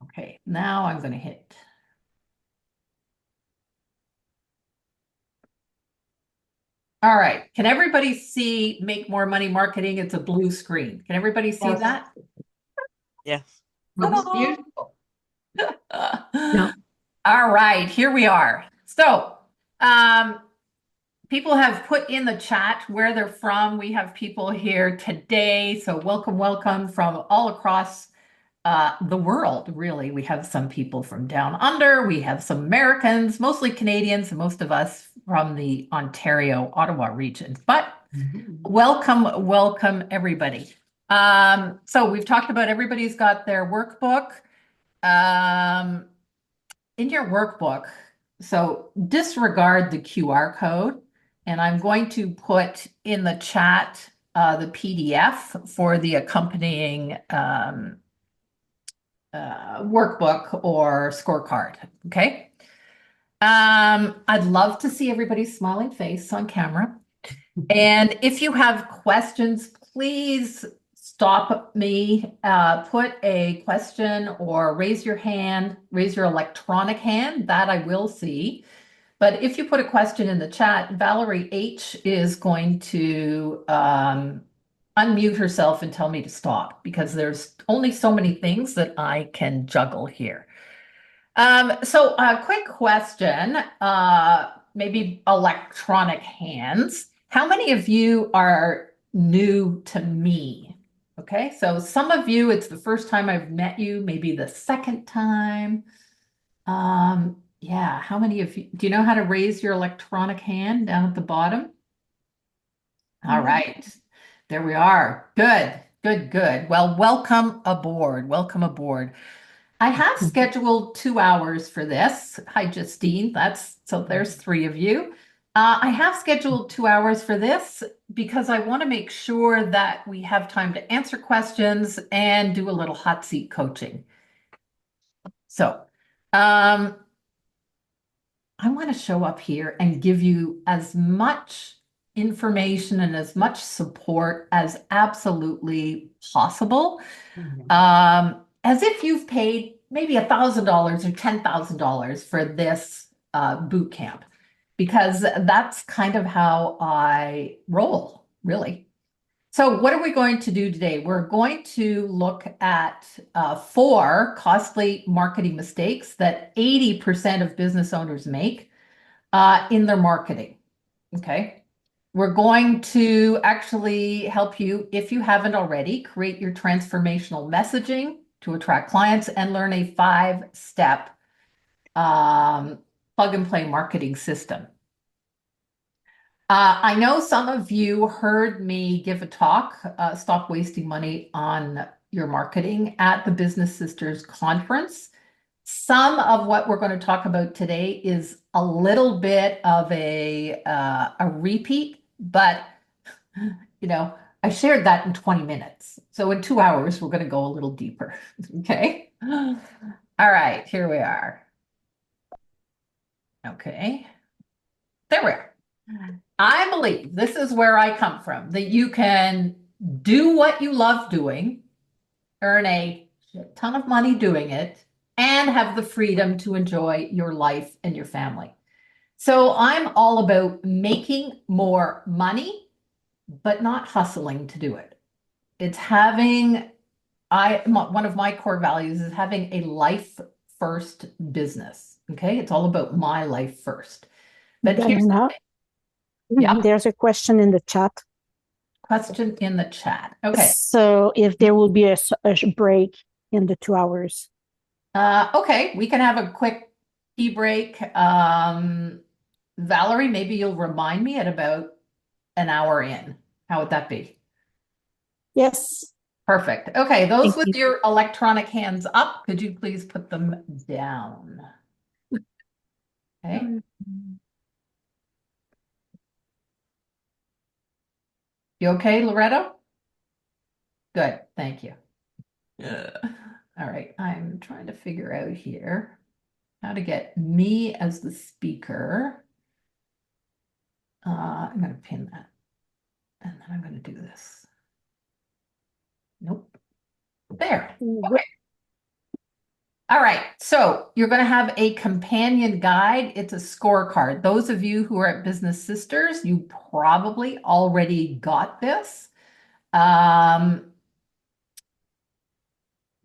Okay, now I'm going to hit. All right, can everybody see Make More Money Marketing? It's a blue screen. Can everybody see Yes. that? Yes. Looks beautiful. Yeah. All right, here we are. So, um, people have put in the chat where they're from. We have people here today. So welcome, welcome from all across the world, really. We have some people from down under. We have some Americans, mostly Canadians, and most of us from the Ontario, Ottawa region. But welcome, welcome, everybody. So we've talked about everybody's got their workbook. Um, in your workbook, so disregard the QR code, and I'm going to put in the chat the PDF for the accompanying workbook or scorecard. Okay. I'd love to see everybody's smiling face on camera. And if you have questions, please stop me, put a question or raise your hand, raise your electronic hand, that I will see. But if you put a question in the chat, Valerie H is going to unmute herself and tell me to stop because there's only so many things that I can juggle here. So a quick question, maybe electronic hands. How many of you are new to me? Okay, so some of you, it's the first time I've met you, maybe the second time. Yeah, how many of you, do you know how to raise your electronic hand down at the bottom? All right, there we are. Good, good, good. Well, welcome aboard. Welcome aboard. I have scheduled 2 hours for this. Hi, Justine. So there's three of you. I have scheduled 2 hours for this because I want to make sure that we have time to answer questions and do a little hot seat coaching. So, I want to show up here and give you as much information and as much support as absolutely possible. As if you've paid maybe $1,000 or $10,000 for this boot camp, because that's kind of how I roll, really. So what are we going to do today? We're going to look at 4 costly marketing mistakes that 80% of business owners make in their marketing. Okay. We're going to actually help you, if you haven't already, create your transformational messaging to attract clients and learn a 5-step plug and play marketing system. I know some of you heard me give a talk, Stop Wasting Money on Your Marketing at the Business Sisters Conference. Some of what we're going to talk about today is a little bit of a repeat, but I shared that in 20 minutes. So in 2 hours, we're going to go a little deeper. Okay. All right, here we are. Okay. There we are. I believe this is where I come from, that you can do what you love doing, earn a ton of money doing it, and have the freedom to enjoy your life and your family. So I'm all about making more money, but not hustling to do it. It's having, one of my core values is having a life first business. Okay. It's all about my life first. But here's the thing. Yeah, There's a question in the chat. question in the chat. Okay. So if there will be a break in the 2 hours. Okay, we can have a quick tea break. Valerie, maybe you'll remind me at about an hour in. How would that be? Yes. Perfect. Okay, those Thank with you. your electronic hands up, could you please put them down? Okay. You okay, Loretto? Good, thank you. All right, I'm trying to figure out here how to get me as the speaker. I'm going to pin that, and then I'm going to do this. Nope. There. Okay. All right, so you're going to have a companion guide. It's a scorecard. Those of you who are at Business Sisters, you probably already got this. But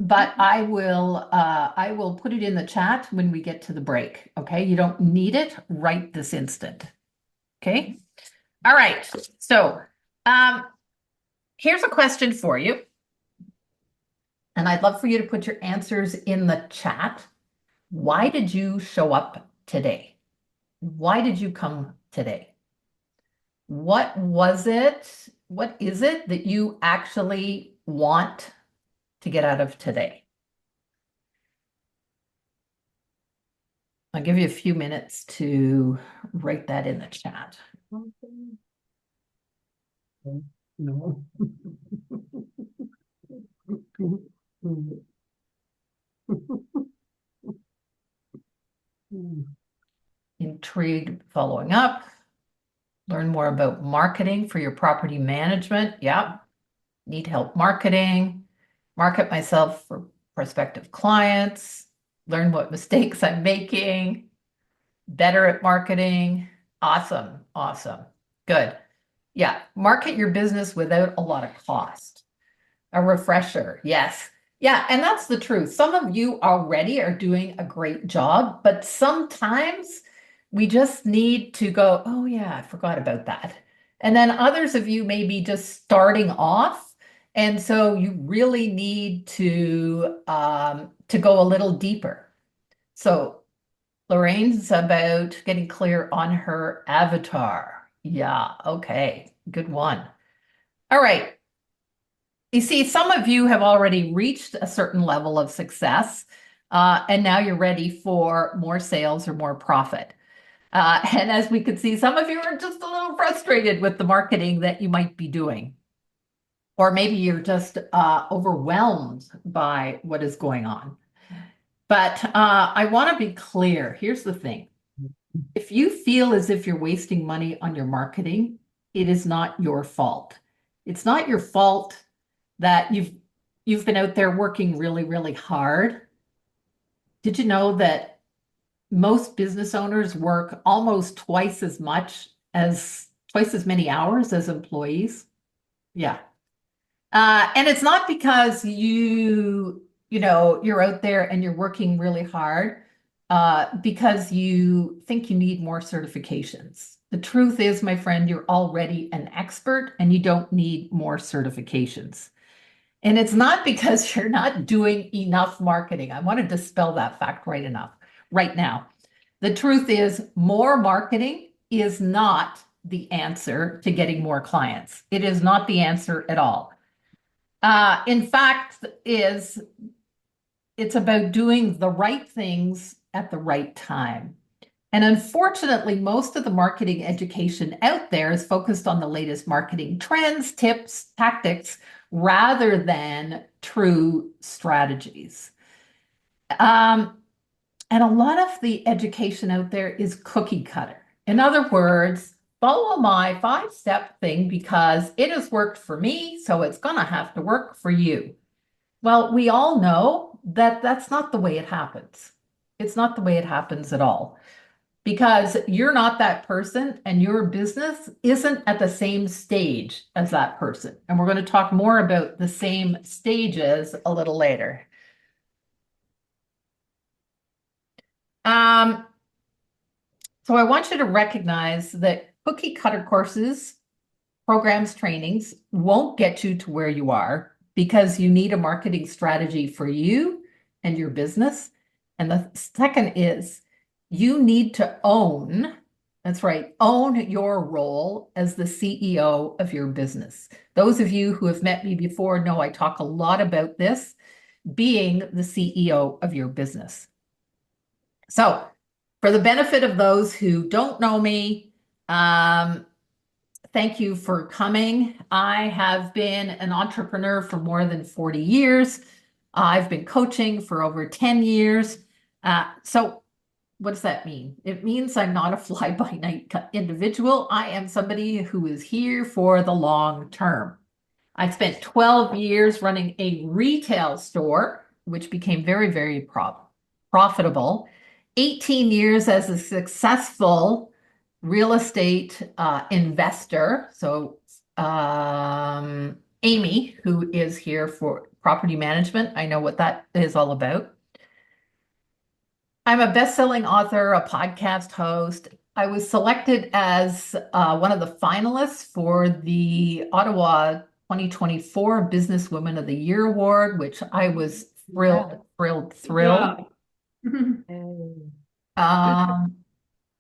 I will put it in the chat when we get to the break. Okay, you don't need it right this instant. Okay. All right. So here's a question for you. And I'd love for you to put your answers in the chat. Why did you show up today? Why did you come today? What was it? What is it that you actually want to get out of today? I'll give you a few minutes to write that in the chat. No. Intrigued following up. Learn more about marketing for your property management. Yeah. Need help marketing. Market myself for prospective clients. Learn what mistakes I'm making. Better at marketing. Awesome. Awesome. Good. Yeah. Market your business without a lot of cost. A refresher. Yes. Yeah. And that's the truth. Some of you already are doing a great job, but sometimes we just need to go, oh, yeah, I forgot about that. And then others of you may be just starting off. And so you really need to go a little deeper. So Lorraine's about getting clear on her avatar. Yeah, okay, good one. All right. You see, some of you have already reached a certain level of success, and now you're ready for more sales or more profit. And as we could see, some of you are just a little frustrated with the marketing that you might be doing. Or maybe you're just overwhelmed by what is going on. But I want to be clear. Here's the thing. If you feel as if you're wasting money on your marketing, it is not your fault. It's not your fault that you've been out there working really, really hard. Did you know that most business owners work almost twice as many hours as employees? Yeah. And it's not because you're out there and you're working really hard because you think you need more certifications. The truth is, my friend, you're already an expert and you don't need more certifications. And it's not because you're not doing enough marketing. I want to dispel that fact right now. The truth is, more marketing is not the answer to getting more clients. It is not the answer at all. In fact, it's about doing the right things at the right time. And unfortunately, most of the marketing education out there is focused on the latest marketing trends, tips, tactics, rather than true strategies. And a lot of the education out there is cookie cutter. In other words, follow my 5-step thing because it has worked for me, so it's going to have to work for you. Well, we all know that that's not the way it happens. It's not the way it happens at all. Because you're not that person and your business isn't at the same stage as that person. And we're going to talk more about the same stages a little later. So I want you to recognize that cookie cutter courses, programs, trainings won't get you to where you are because you need a marketing strategy for you and your business. And the second is you need to own, that's right, own your role as the CEO of your business. Those of you who have met me before know I talk a lot about this, being the CEO of your business. So for the benefit of those who don't know me, thank you for coming. I have been an entrepreneur for more than 40 years. I've been coaching for over 10 years. So what does that mean? It means I'm not a fly-by-night individual. I am somebody who is here for the long term. I spent 12 years running a retail store, which became very, very profitable, 18 years as a successful real estate investor. So Amy, who is here for property management, I know what that is all about. I'm a best-selling author, a podcast host. I was selected as one of the finalists for the Ottawa 2024 Businesswoman of the Year Award, which I was thrilled.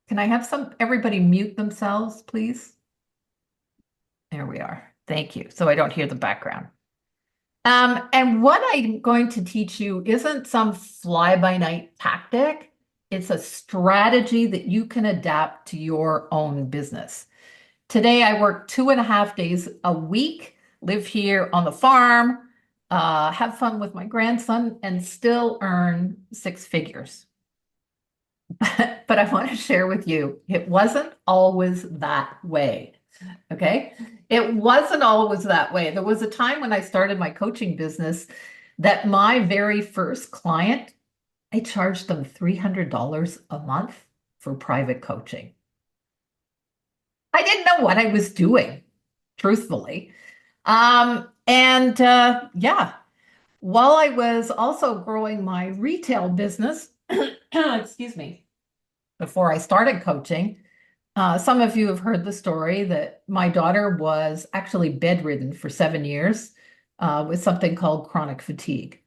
Can I have everybody mute themselves, please? There we are. Thank you. So I don't hear the background. And what I'm going to teach you isn't some fly-by-night tactic. It's a strategy that you can adapt to your own business. Today, I work 2.5 days a week, live here on the farm, have fun with my grandson, and still earn 6 figures. But I want to share with you, it wasn't always that way. Okay. It wasn't always that way. There was a time when I started my coaching business that my very first client, I charged them $300 a month for private coaching. I didn't know what I was doing, truthfully. Yeah, while I was also growing my retail business, excuse me, before I started coaching, some of you have heard the story that my daughter was actually bedridden for 7 years with something called chronic fatigue.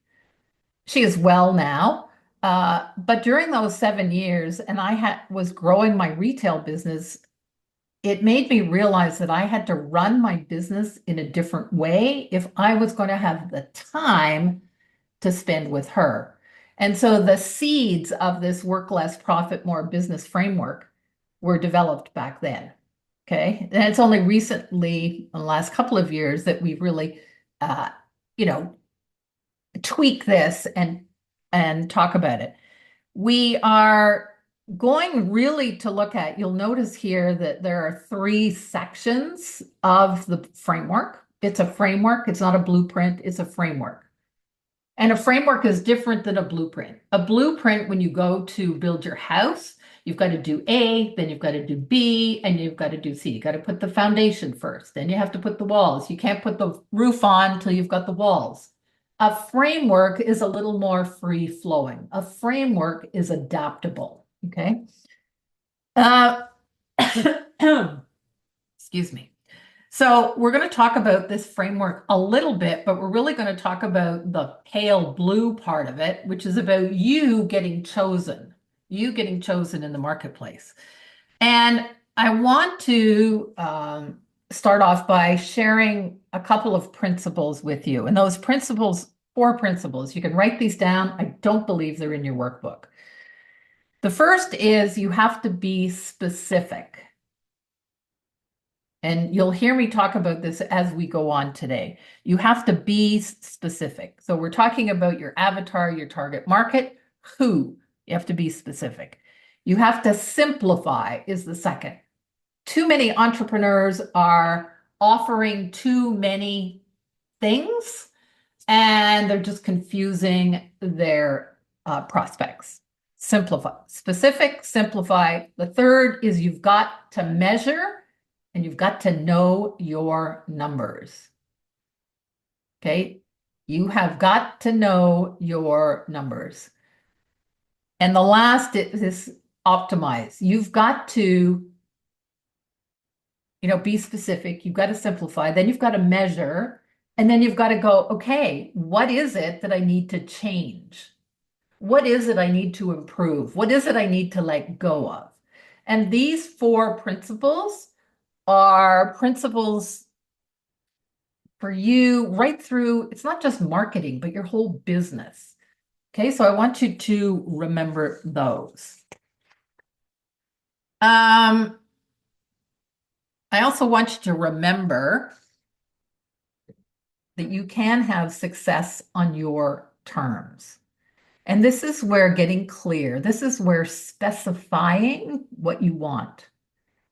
She is well now, but during those 7 years, and I was growing my retail business, it made me realize that I had to run my business in a different way if I was going to have the time to spend with her. And so the seeds of this work less, profit more business framework were developed back then. Okay. And it's only recently, in the last couple of years, that we've really, tweak this and talk about it. We are going really to look at, you'll notice here that there are 3 sections of the framework. It's a framework. It's not a blueprint. It's a framework. And a framework is different than a blueprint. A blueprint, when you go to build your house, you've got to do A, then you've got to do B, and you've got to do C. You got to put the foundation first, then you have to put the walls. You can't put the roof on until you've got the walls. A framework is a little more free-flowing. A framework is adaptable, okay? Excuse me. So we're going to talk about this framework a little bit, but we're really going to talk about the pale blue part of it, which is about you getting chosen in the marketplace. And I want to start off by sharing a couple of principles with you. And those principles, 4 principles, you can write these down. I don't believe they're in your workbook. The first is you have to be specific. And you'll hear me talk about this as we go on today. You have to be specific. So we're talking about your avatar, your target market, who. You have to be specific. You have to simplify is the second. Too many entrepreneurs are offering too many things, and they're just confusing their prospects. Simplify. Specific, simplify. The third is you've got to measure and you've got to know your numbers. Okay? You have got to know your numbers. And the last is optimize. You've got to, be specific. You've got to simplify. Then you've got to measure. And then you've got to go, okay, what is it that I need to change? What is it I need to improve? What is it I need to let go of? And these 4 principles are principles for you right through, it's not just marketing, but your whole business. Okay, so I want you to remember those. I also want you to remember that you can have success on your terms. And this is where getting clear, this is where specifying what you want.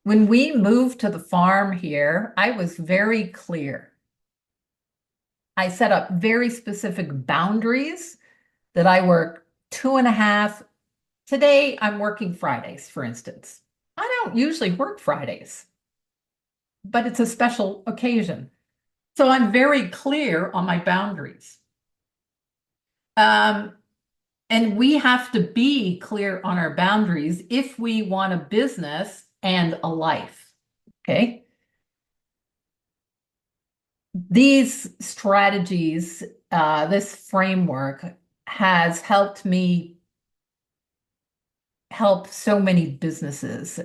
When we moved to the farm here, I was very clear. I set up very specific boundaries that I work 2.5. Today, I'm working Fridays, for instance. I don't usually work Fridays, but it's a special occasion. So I'm very clear on my boundaries. And we have to be clear on our boundaries if we want a business and a life. Okay. These strategies, this framework has helped me help so many businesses,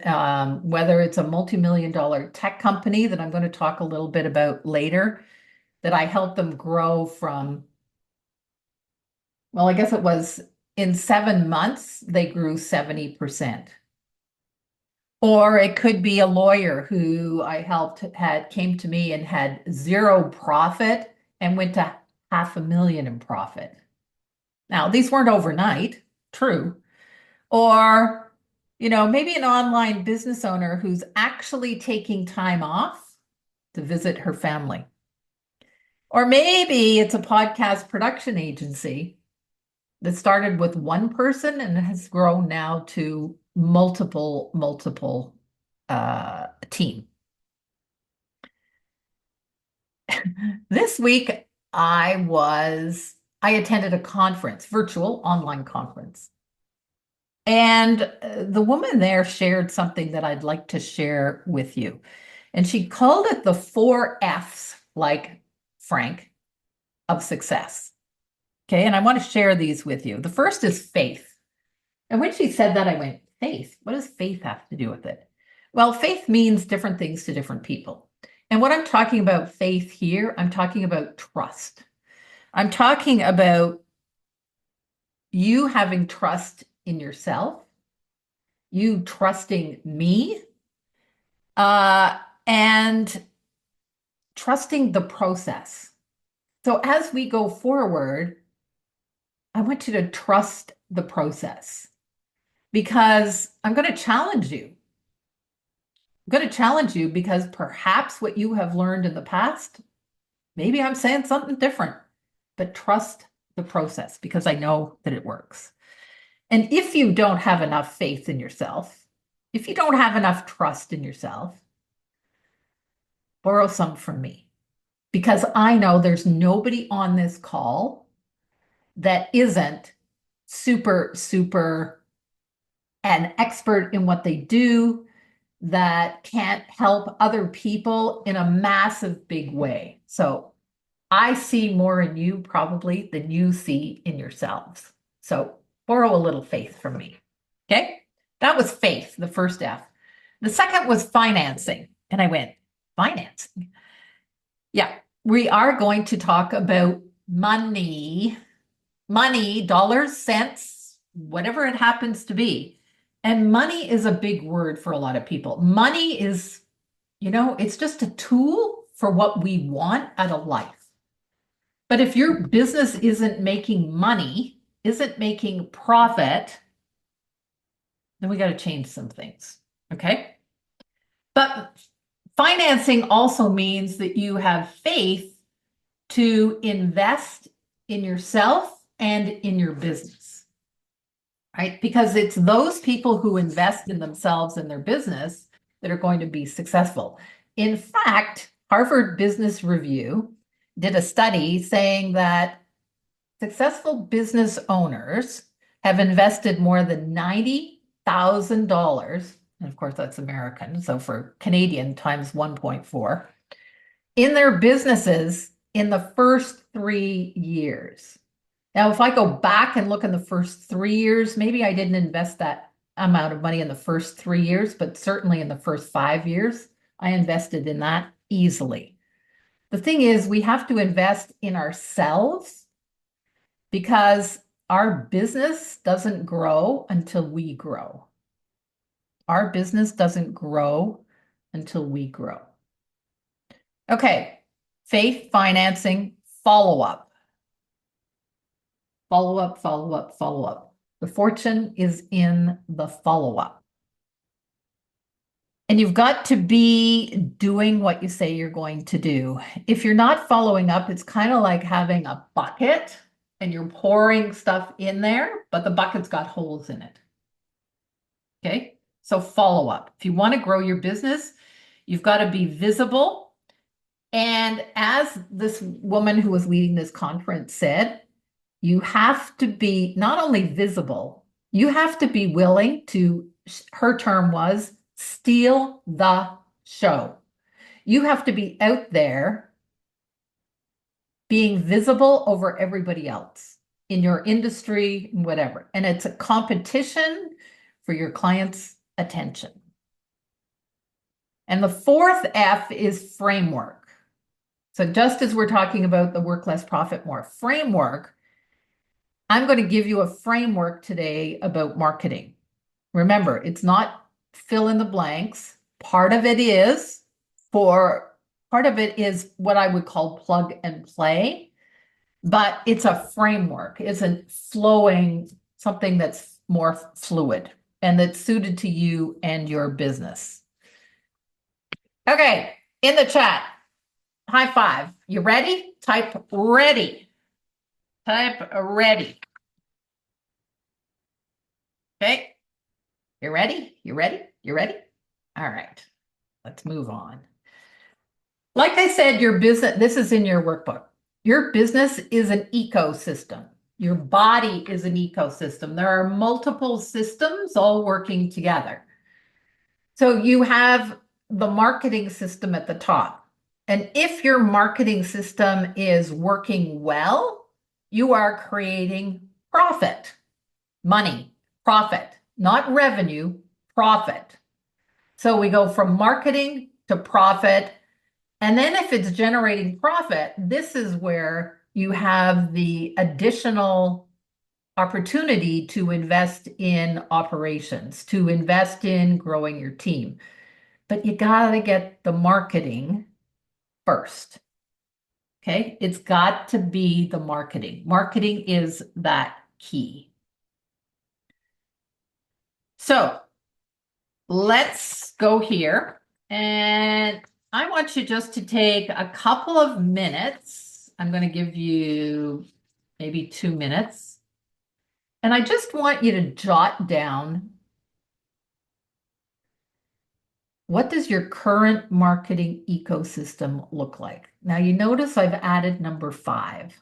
whether it's a multi-million-dollar tech company that I'm going to talk a little bit about later, that I helped them grow from, well, I guess it was in 7 months, they grew 70%. Or it could be a lawyer who I helped came to me and had zero profit and went to $500,000 in profit. Now, these weren't overnight, true. Or, maybe an online business owner who's actually taking time off to visit her family. Or maybe it's a podcast production agency that started with one person and has grown now to multiple team. This week I attended a conference, virtual online conference. And the woman there shared something that I'd like to share with you. And she called it the 4 F's, like Frank, of success. Okay, and I want to share these with you. The first is faith. And when she said that, I went, faith? What does faith have to do with it? Well, faith means different things to different people. And what I'm talking about faith here, I'm talking about trust. I'm talking about you having trust in yourself, you trusting me, and trusting the process. So as we go forward, I want you to trust the process because I'm going to challenge you. I'm going to challenge you because perhaps what you have learned in the past, maybe I'm saying something different, but trust the process because I know that it works. And if you don't have enough faith in yourself, if you don't have enough trust in yourself, borrow some from me because I know there's nobody on this call that isn't super an expert in what they do, that can't help other people in a massive big way. So I see more in you probably than you see in yourselves. So borrow a little faith from me. Okay. That was faith, the first F. The second was financing. And I went, financing? Yeah, we are going to talk about money, dollars, cents, whatever it happens to be. And money is a big word for a lot of people. Money is, it's just a tool for what we want out of life. But if your business isn't making money, isn't making profit, then we got to change some things. Okay. But financing also means that you have faith to invest in yourself and in your business, right? Because it's those people who invest in themselves and their business that are going to be successful. In fact, Harvard Business Review did a study saying that successful business owners have invested more than $90,000, and of course that's American, so for Canadian times 1.4, in their businesses in the first 3 years. Now, if I go back and look in the first 3 years, maybe I didn't invest that amount of money in the first 3 years, but certainly in the first 5 years, I invested in that easily. The thing is, we have to invest in ourselves because our business doesn't grow until we grow. Our business doesn't grow until we grow. Okay, faith, financing, follow-up. Follow-up, follow-up, follow-up. The fortune is in the follow-up. And you've got to be doing what you say you're going to do. If you're not following up, it's kind of like having a bucket and you're pouring stuff in there, but the bucket's got holes in it. Okay, so follow up. If you want to grow your business, you've got to be visible. And as this woman who was leading this conference said, you have to be not only visible, you have to be willing to, her term was, steal the show. You have to be out there being visible over everybody else in your industry, whatever. And it's a competition for your clients' attention. And the fourth F is framework. So just as we're talking about the work less, profit more framework, I'm going to give you a framework today about marketing. Remember, it's not fill in the blanks. Part of it is what I would call plug and play, but it's a framework. It's a flowing, something that's more fluid and that's suited to you and your business. Okay, in the chat, high five. You ready? Type ready. Type ready. Okay. You ready? You ready? You ready? All right. Let's move on. Like I said, your business, this is in your workbook. Your business is an ecosystem. Your body is an ecosystem. There are multiple systems all working together. So you have the marketing system at the top. And if your marketing system is working well, you are creating profit, money, profit, not revenue, profit. So we go from marketing to profit. And then if it's generating profit, this is where you have the additional opportunity to invest in operations, to invest in growing your team. But you got to get the marketing first. Okay, it's got to be the marketing. Marketing is that key. So let's go here. And I want you just to take a couple of minutes. I'm going to give you maybe 2 minutes. And I just want you to jot down, what does your current marketing ecosystem look like? Now you notice I've added number 5.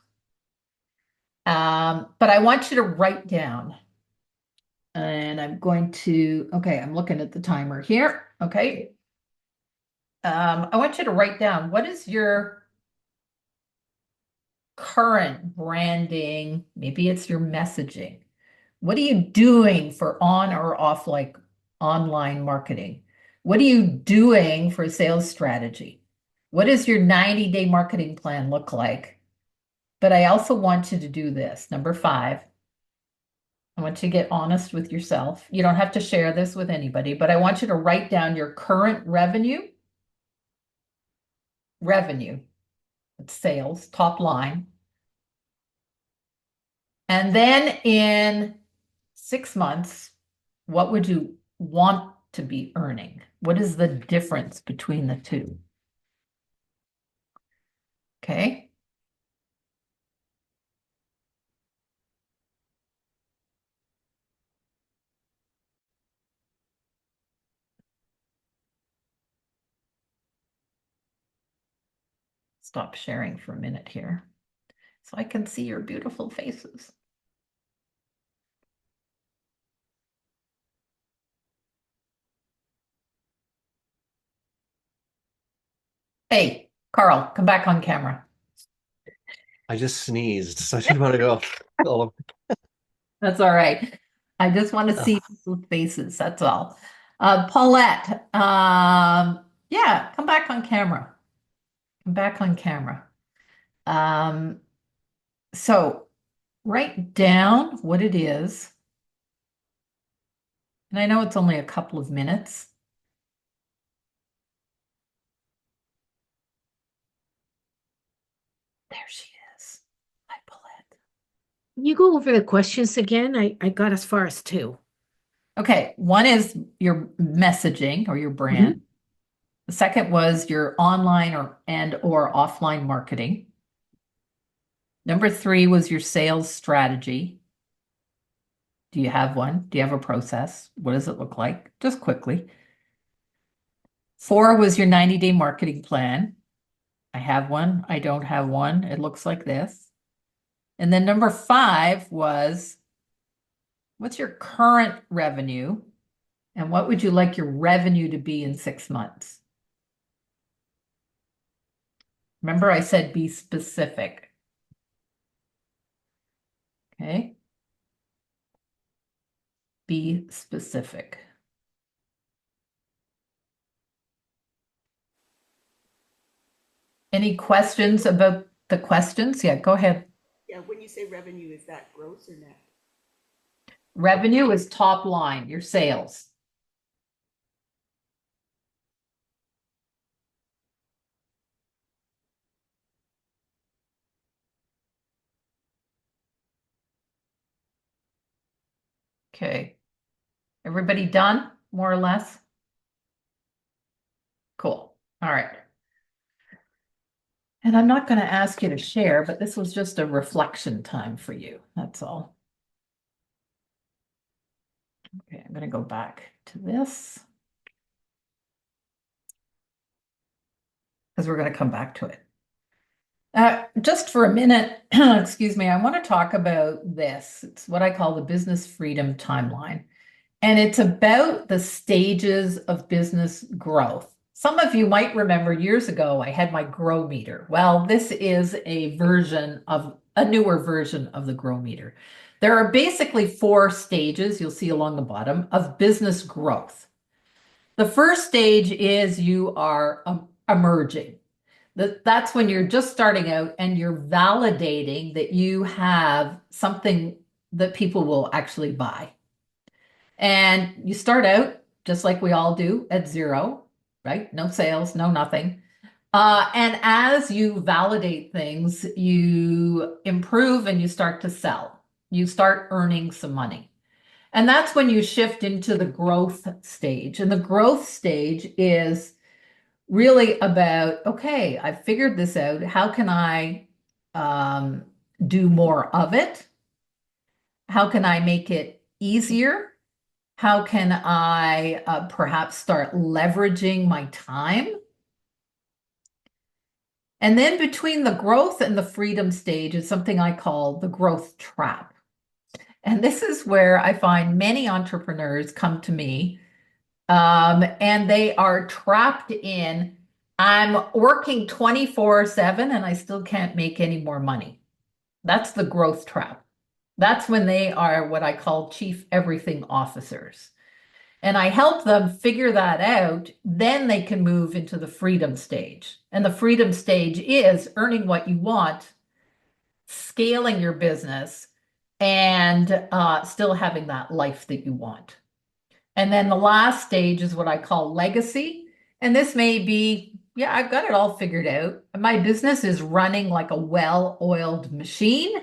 But I want you to write down. And I'm going to, okay, I'm looking at the timer here. Okay. I want you to write down, what is your current branding? Maybe it's your messaging. What are you doing for on or off, like online marketing? What are you doing for sales strategy? What does your 90-day marketing plan look like? But I also want you to do this. Number 5, I want you to get honest with yourself. You don't have to share this with anybody, but I want you to write down your current revenue. It's sales, top line. And then in 6 months, what would you want to be earning? What is the difference between the two? Okay. Stop sharing for a minute here so I can see your beautiful faces. Hey, Carl, come back on camera. I just sneezed, so I didn't want to go. Oh, That's all right. I just want to see people's faces. That's all. Paulette, yeah, come back on camera. Come back on camera. So write down what it is. And I know it's only a couple of minutes. There she is. Hi, Paulette. You go over the questions again. I got as far as 2. Okay, one is your messaging or your brand. The second was your online or offline marketing. Number 3 was your sales strategy. Do you have one? Do you have a process? What does it look like? Just quickly. 4 was your 90-day marketing plan. I have one. I don't have one. It looks like this. And then number 5 was, what's your current revenue? And what would you like your revenue to be in 6 months? Remember, I said be specific. Okay. Be specific. Any questions about the questions? Yeah, go ahead. Yeah, when you say revenue, is that gross or net? Revenue is top line, your sales. Okay. Everybody done, more or less? Cool. All right. And I'm not going to ask you to share, but this was just a reflection time for you. That's all. Okay, I'm going to go back to this because we're going to come back to it. Just for a minute, excuse me, I want to talk about this. It's what I call the business freedom timeline. And it's about the stages of business growth. Some of you might remember years ago, I had my grow meter. Well, this is a newer version of the grow meter. There are basically 4 stages, you'll see along the bottom, of business growth. The first stage is you are emerging. That's when you're just starting out and you're validating that you have something that people will actually buy. And you start out just like we all do at 0, right? No sales, no nothing. And as you validate things, you improve and you start to sell. You start earning some money. And that's when you shift into the growth stage. And the growth stage is really about, okay, I've figured this out. How can I do more of it? How can I make it easier? How can I perhaps start leveraging my time? And then between the growth and the freedom stage is something I call the growth trap. And this is where I find many entrepreneurs come to me and they are trapped in, I'm working 24/7 and I still can't make any more money. That's the growth trap. That's when they are what I call chief everything officers. And I help them figure that out. Then they can move into the freedom stage. And the freedom stage is earning what you want, scaling your business, and still having that life that you want. And then the last stage is what I call legacy. And this may be, yeah, I've got it all figured out. My business is running like a well-oiled machine.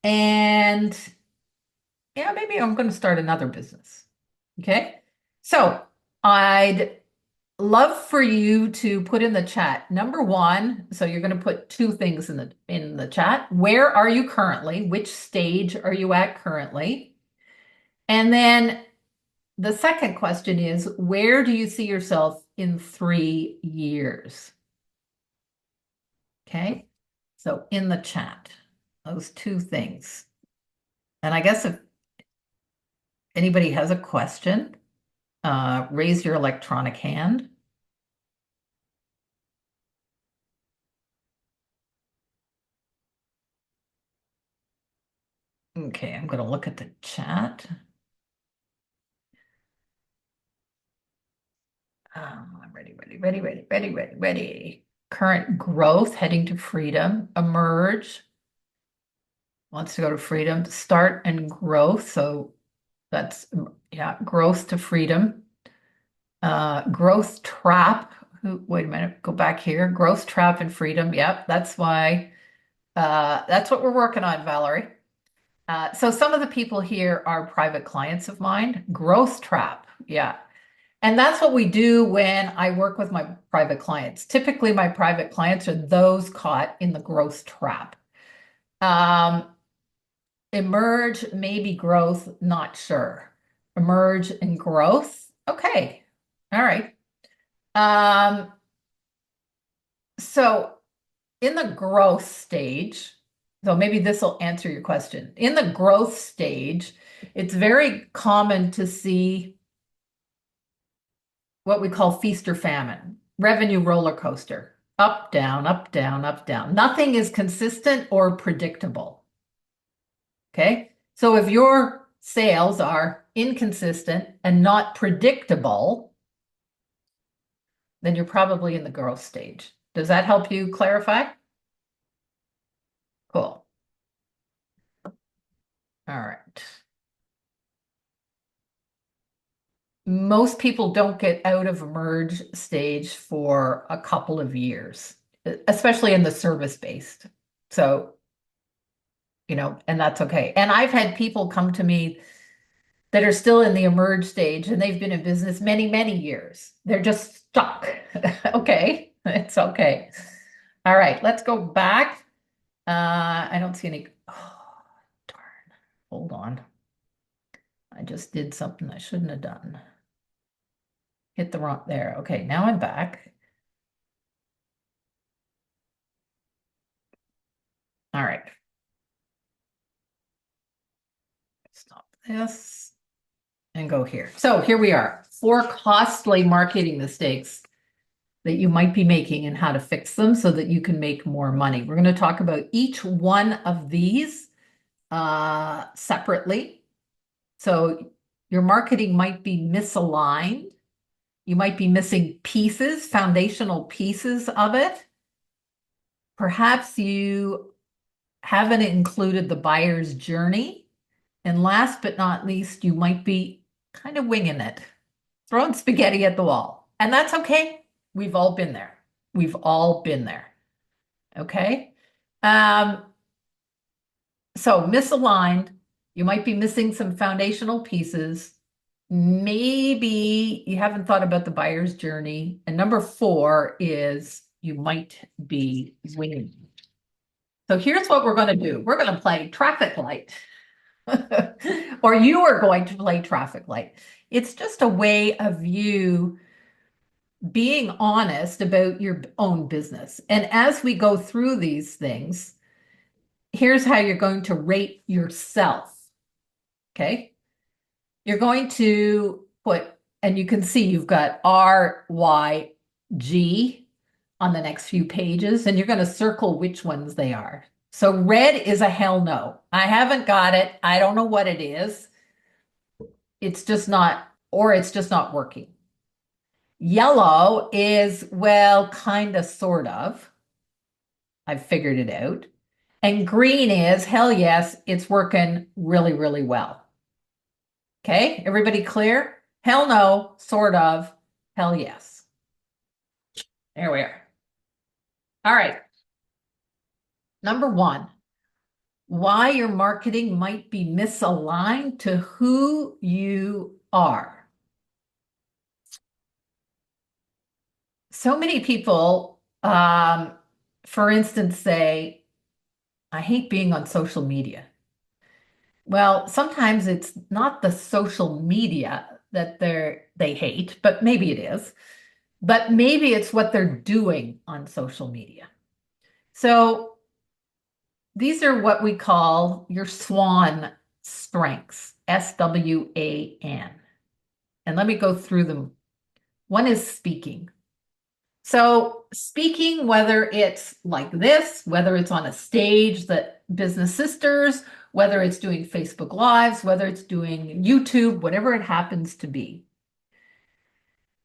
And yeah, maybe I'm going to start another business. Okay. So I'd love for you to put in the chat. Number 1, so you're going to put 2 things in the chat. Where are you currently? Which stage are you at currently? And then the second question is, where do you see yourself in 3 years? Okay. So in the chat, those 2 things. And I guess if anybody has a question, raise your electronic hand. Okay, I'm going to look at the chat. Ready. Current growth, heading to freedom, emerge, wants to go to freedom, start and growth. So that's, yeah, growth to freedom. Growth trap. Wait a minute, go back here. Growth trap and freedom. Yep, that's why. That's what we're working on, Valerie. So some of the people here are private clients of mine. Growth trap. Yeah. And that's what we do when I work with my private clients. Typically, my private clients are those caught in the growth trap. Emerge, maybe growth, not sure. Emerge and growth. Okay. All right. So in the growth stage, so maybe this will answer your question. In the growth stage, it's very common to see what we call feast or famine, revenue roller coaster, up, down, up, down, up, down. Nothing is consistent or predictable. Okay. So if your sales are inconsistent and not predictable, then you're probably in the growth stage. Does that help you clarify? Cool. All right. Most people don't get out of emerge stage for a couple of years, especially in the service-based. So, and that's okay. And I've had people come to me that are still in the emerge stage and they've been in business many, many years. They're just stuck. Okay, it's okay. All right, let's go back. I don't see any. Oh, darn. Hold on. I just did something I shouldn't have done. Hit the wrong there. Okay, now I'm back. All right. Stop this and go here. So here we are. 4 costly marketing mistakes that you might be making and how to fix them so that you can make more money. We're going to talk about each one of these separately. So your marketing might be misaligned. You might be missing pieces, foundational pieces of it. Perhaps you haven't included the buyer's journey. And last but not least, you might be kind of winging it, throwing spaghetti at the wall. And that's okay. We've all been there. We've all been there. Okay. So misaligned, you might be missing some foundational pieces. Maybe you haven't thought about the buyer's journey. And number 4 is you might be winging. So here's what we're going to do. We're going to play traffic light. Or you are going to play traffic light. It's just a way of you being honest about your own business. And as we go through these things, here's how you're going to rate yourself. Okay. You're going to put, and you can see you've got R, Y, G on the next few pages, and you're going to circle which ones they are. So red is a hell no. I haven't got it. I don't know what it is. It's just not, or it's just not working. Yellow is, well, kind of, sort of. I've figured it out. And green is, hell yes, it's working really, really well. Okay, everybody clear? Hell no, sort of, hell yes. There we are. All right. Number 1, why your marketing might be misaligned to who you are. So many people, for instance, say, I hate being on social media. Well, sometimes it's not the social media that they hate, but maybe it is. But maybe it's what they're doing on social media. So these are what we call your SWAN strengths, SWAN. And let me go through them. One is speaking. So speaking, whether it's like this, whether it's on a stage that Business Sisters, whether it's doing Facebook Lives, whether it's doing YouTube, whatever it happens to be.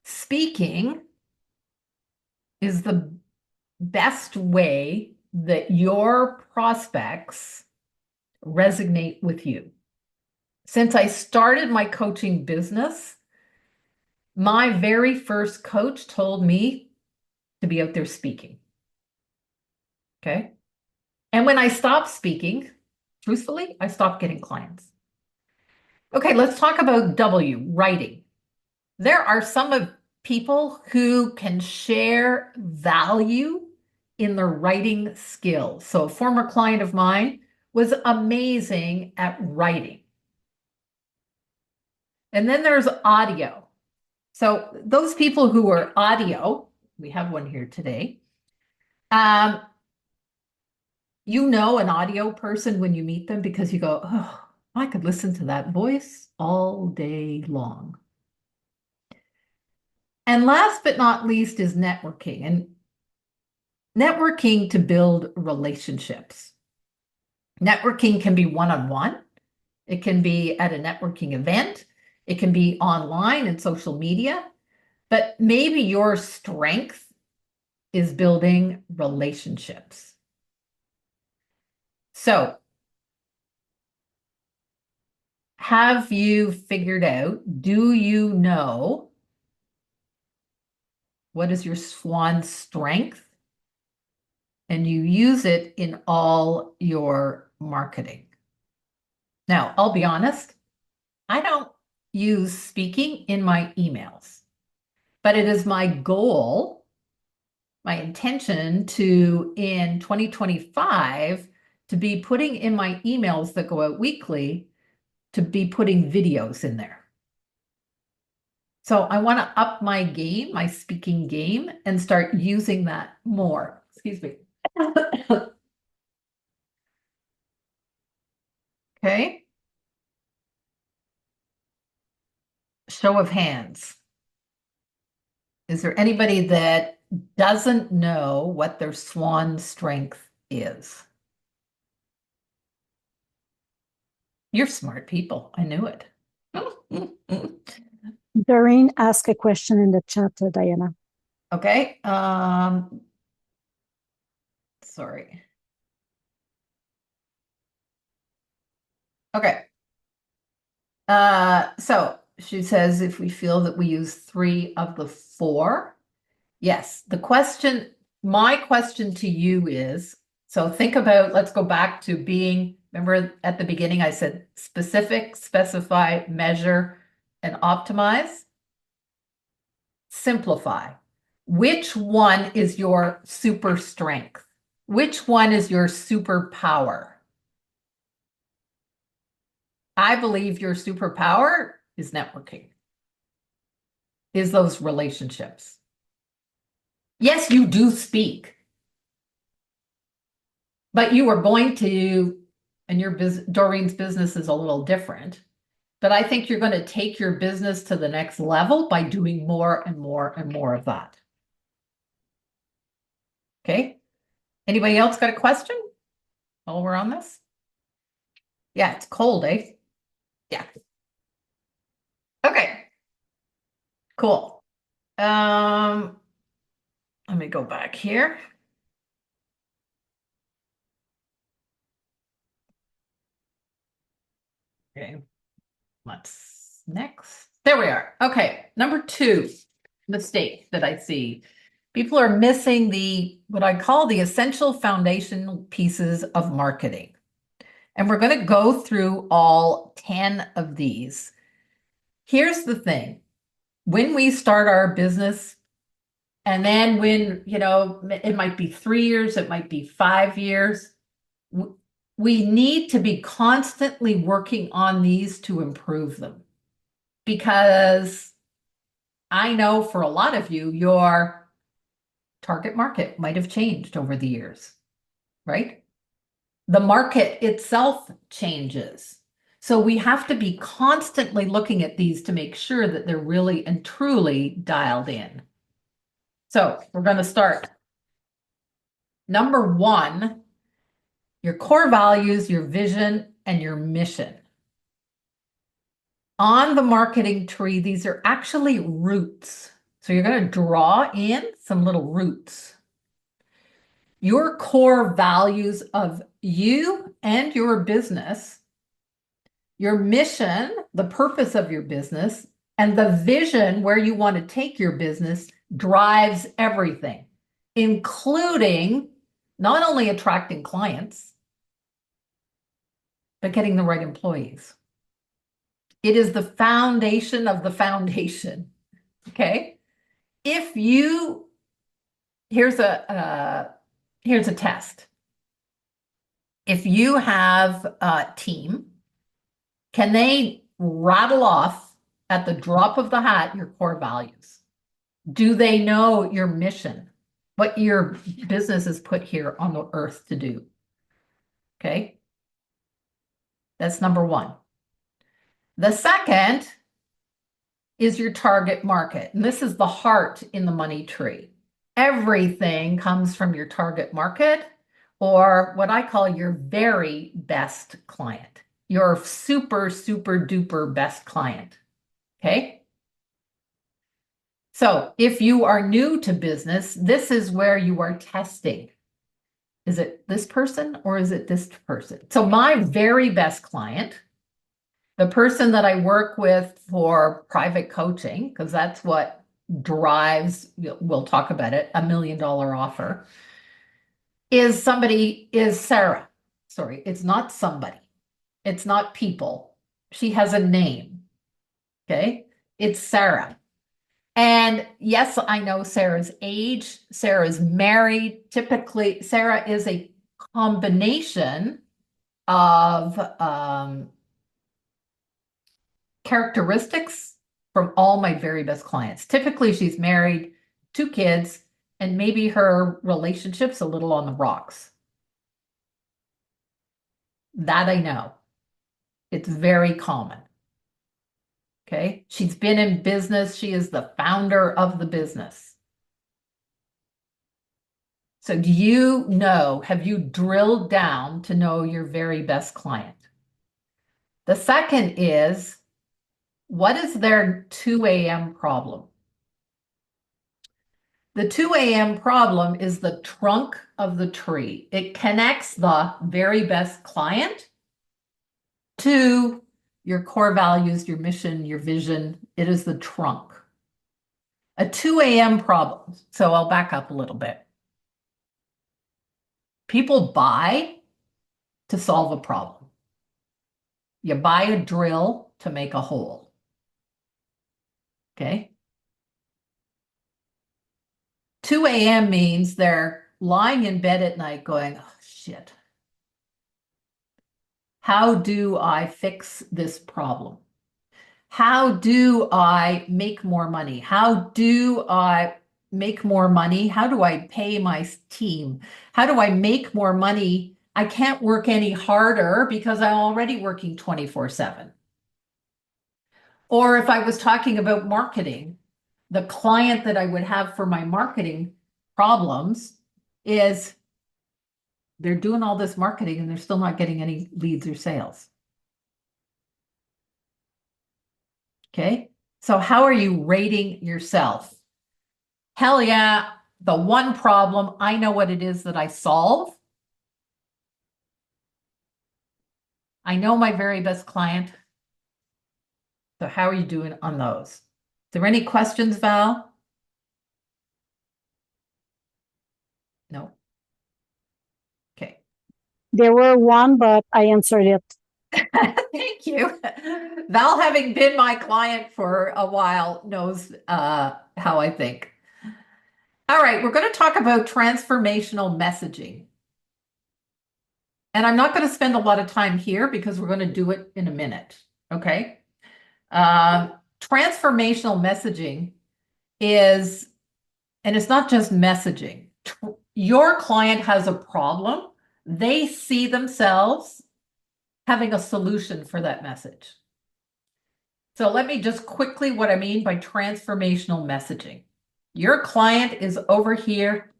Speaking is the best way that your prospects resonate with you. Since I started my coaching business, my very first coach told me to be out there speaking. Okay. And when I stopped speaking, truthfully, I stopped getting clients. Okay, let's talk about W, writing. There are some of people who can share value in their writing skills. So a former client of mine was amazing at writing. And then there's audio. So those people who are audio, we have one here today. You know an audio person when you meet them because you go, oh, I could listen to that voice all day long. And last but not least is networking. And networking to build relationships. Networking can be one-on-one. It can be at a networking event. It can be online and social media. But maybe your strength is building relationships. So, have you figured out, do you know what is your swan strength? And you use it in all your marketing. Now, I'll be honest, I don't use speaking in my emails, but it is my goal, my intention to, in 2025, to be putting in my emails that go out weekly, to be putting videos in there. So I want to up my game, my speaking game, and start using that more. Excuse me. Okay. Show of hands. Is there anybody that doesn't know what their swan strength is? You're smart people. I knew it. Doreen asked a question in the chat, Diana. Okay. Sorry. Okay. So she says if we feel that we use 3 of the 4. Yes. My question to you is, so think about, let's go back to being, remember at the beginning I said specific, specify, measure, and optimize. Simplify. Which one is your super strength? Which one is your superpower? I believe your superpower is networking, is those relationships. Yes, you do speak, but you are going to, and your Doreen's business is a little different, but I think you're going to take your business to the next level by doing more and more and more of that. Okay. Anybody else got a question while we're on this? Yeah, it's cold, eh? Yeah. Okay. Cool. Let me go back here. Okay. Let's next. There we are. Okay. Number 2 mistake that I see. People are missing what I call the essential foundational pieces of marketing. And we're going to go through all 10 of these. Here's the thing. When we start our business, and then when, it might be 3 years, it might be 5 years, we need to be constantly working on these to improve them. Because I know for a lot of you, your target market might have changed over the years, right? The market itself changes. So we have to be constantly looking at these to make sure that they're really and truly dialed in. So we're going to start. Number 1, your core values, your vision, and your mission. On the marketing tree, these are actually roots. So you're going to draw in some little roots. Your core values of you and your business, your mission, the purpose of your business, and the vision where you want to take your business drives everything, including not only attracting clients, but getting the right employees. It is the foundation of the foundation. Okay. Here's a test. If you have a team, can they rattle off at the drop of the hat your core values? Do they know your mission? What your business is put here on the earth to do? Okay. That's number one. The second is your target market. And this is the heart in the money tree. Everything comes from your target market, or what I call your very best client, your super, super duper best client. Okay. So if you are new to business, this is where you are testing. Is it this person or is it this person? So my very best client, the person that I work with for private coaching, because that's what drives, we'll talk about it, $1 million offer, is Sarah. Sorry, it's not somebody. It's not people. She has a name. Okay. It's Sarah. And yes, I know Sarah's age. Sarah's married. Typically, Sarah is a combination of characteristics from all my very best clients. Typically, she's married, 2 kids, and maybe her relationship's a little on the rocks. That I know. It's very common. Okay. She's been in business. She is the founder of the business. So do you know, have you drilled down to know your very best client? The second is, what is their 2 a.m. problem? The 2 a.m. problem is the trunk of the tree. It connects the very best client to your core values, your mission, your vision. It is the trunk. A 2 a.m. problem. So I'll back up a little bit. People buy to solve a problem. You buy a drill to make a hole. Okay. 2 a.m. means they're lying in bed at night going, oh, shit. How do I fix this problem? How do I make more money? How do I make more money? How do I pay my team? How do I make more money? I can't work any harder because I'm already working 24/7. Or if I was talking about marketing, the client that I would have for my marketing problems is they're doing all this marketing and they're still not getting any leads or sales. Okay. So how are you rating yourself? Hell yeah. The one problem, I know what it is that I solve. I know my very best client. So how are you doing on those? Is there any questions, Val? No. Okay. There were one, but I answered it. Thank you. Val, having been my client for a while, knows how I think. All right, we're going to talk about transformational messaging. And I'm not going to spend a lot of time here because we're going to do it in a minute. Okay. Transformational messaging is, and it's not just messaging. Your client has a problem. They see themselves having a solution for that message. So let me just quickly what I mean by transformational messaging. Your client is over here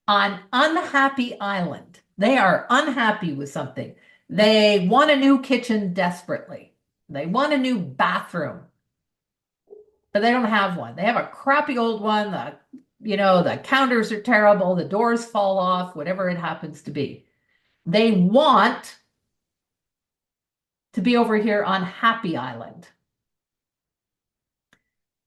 on unhappy island. They are unhappy with something. They want a new kitchen desperately. They want a new bathroom, but they don't have one. They have a crappy old one. The counters are terrible. The doors fall off, whatever it happens to be. They want to be over here on Happy Island.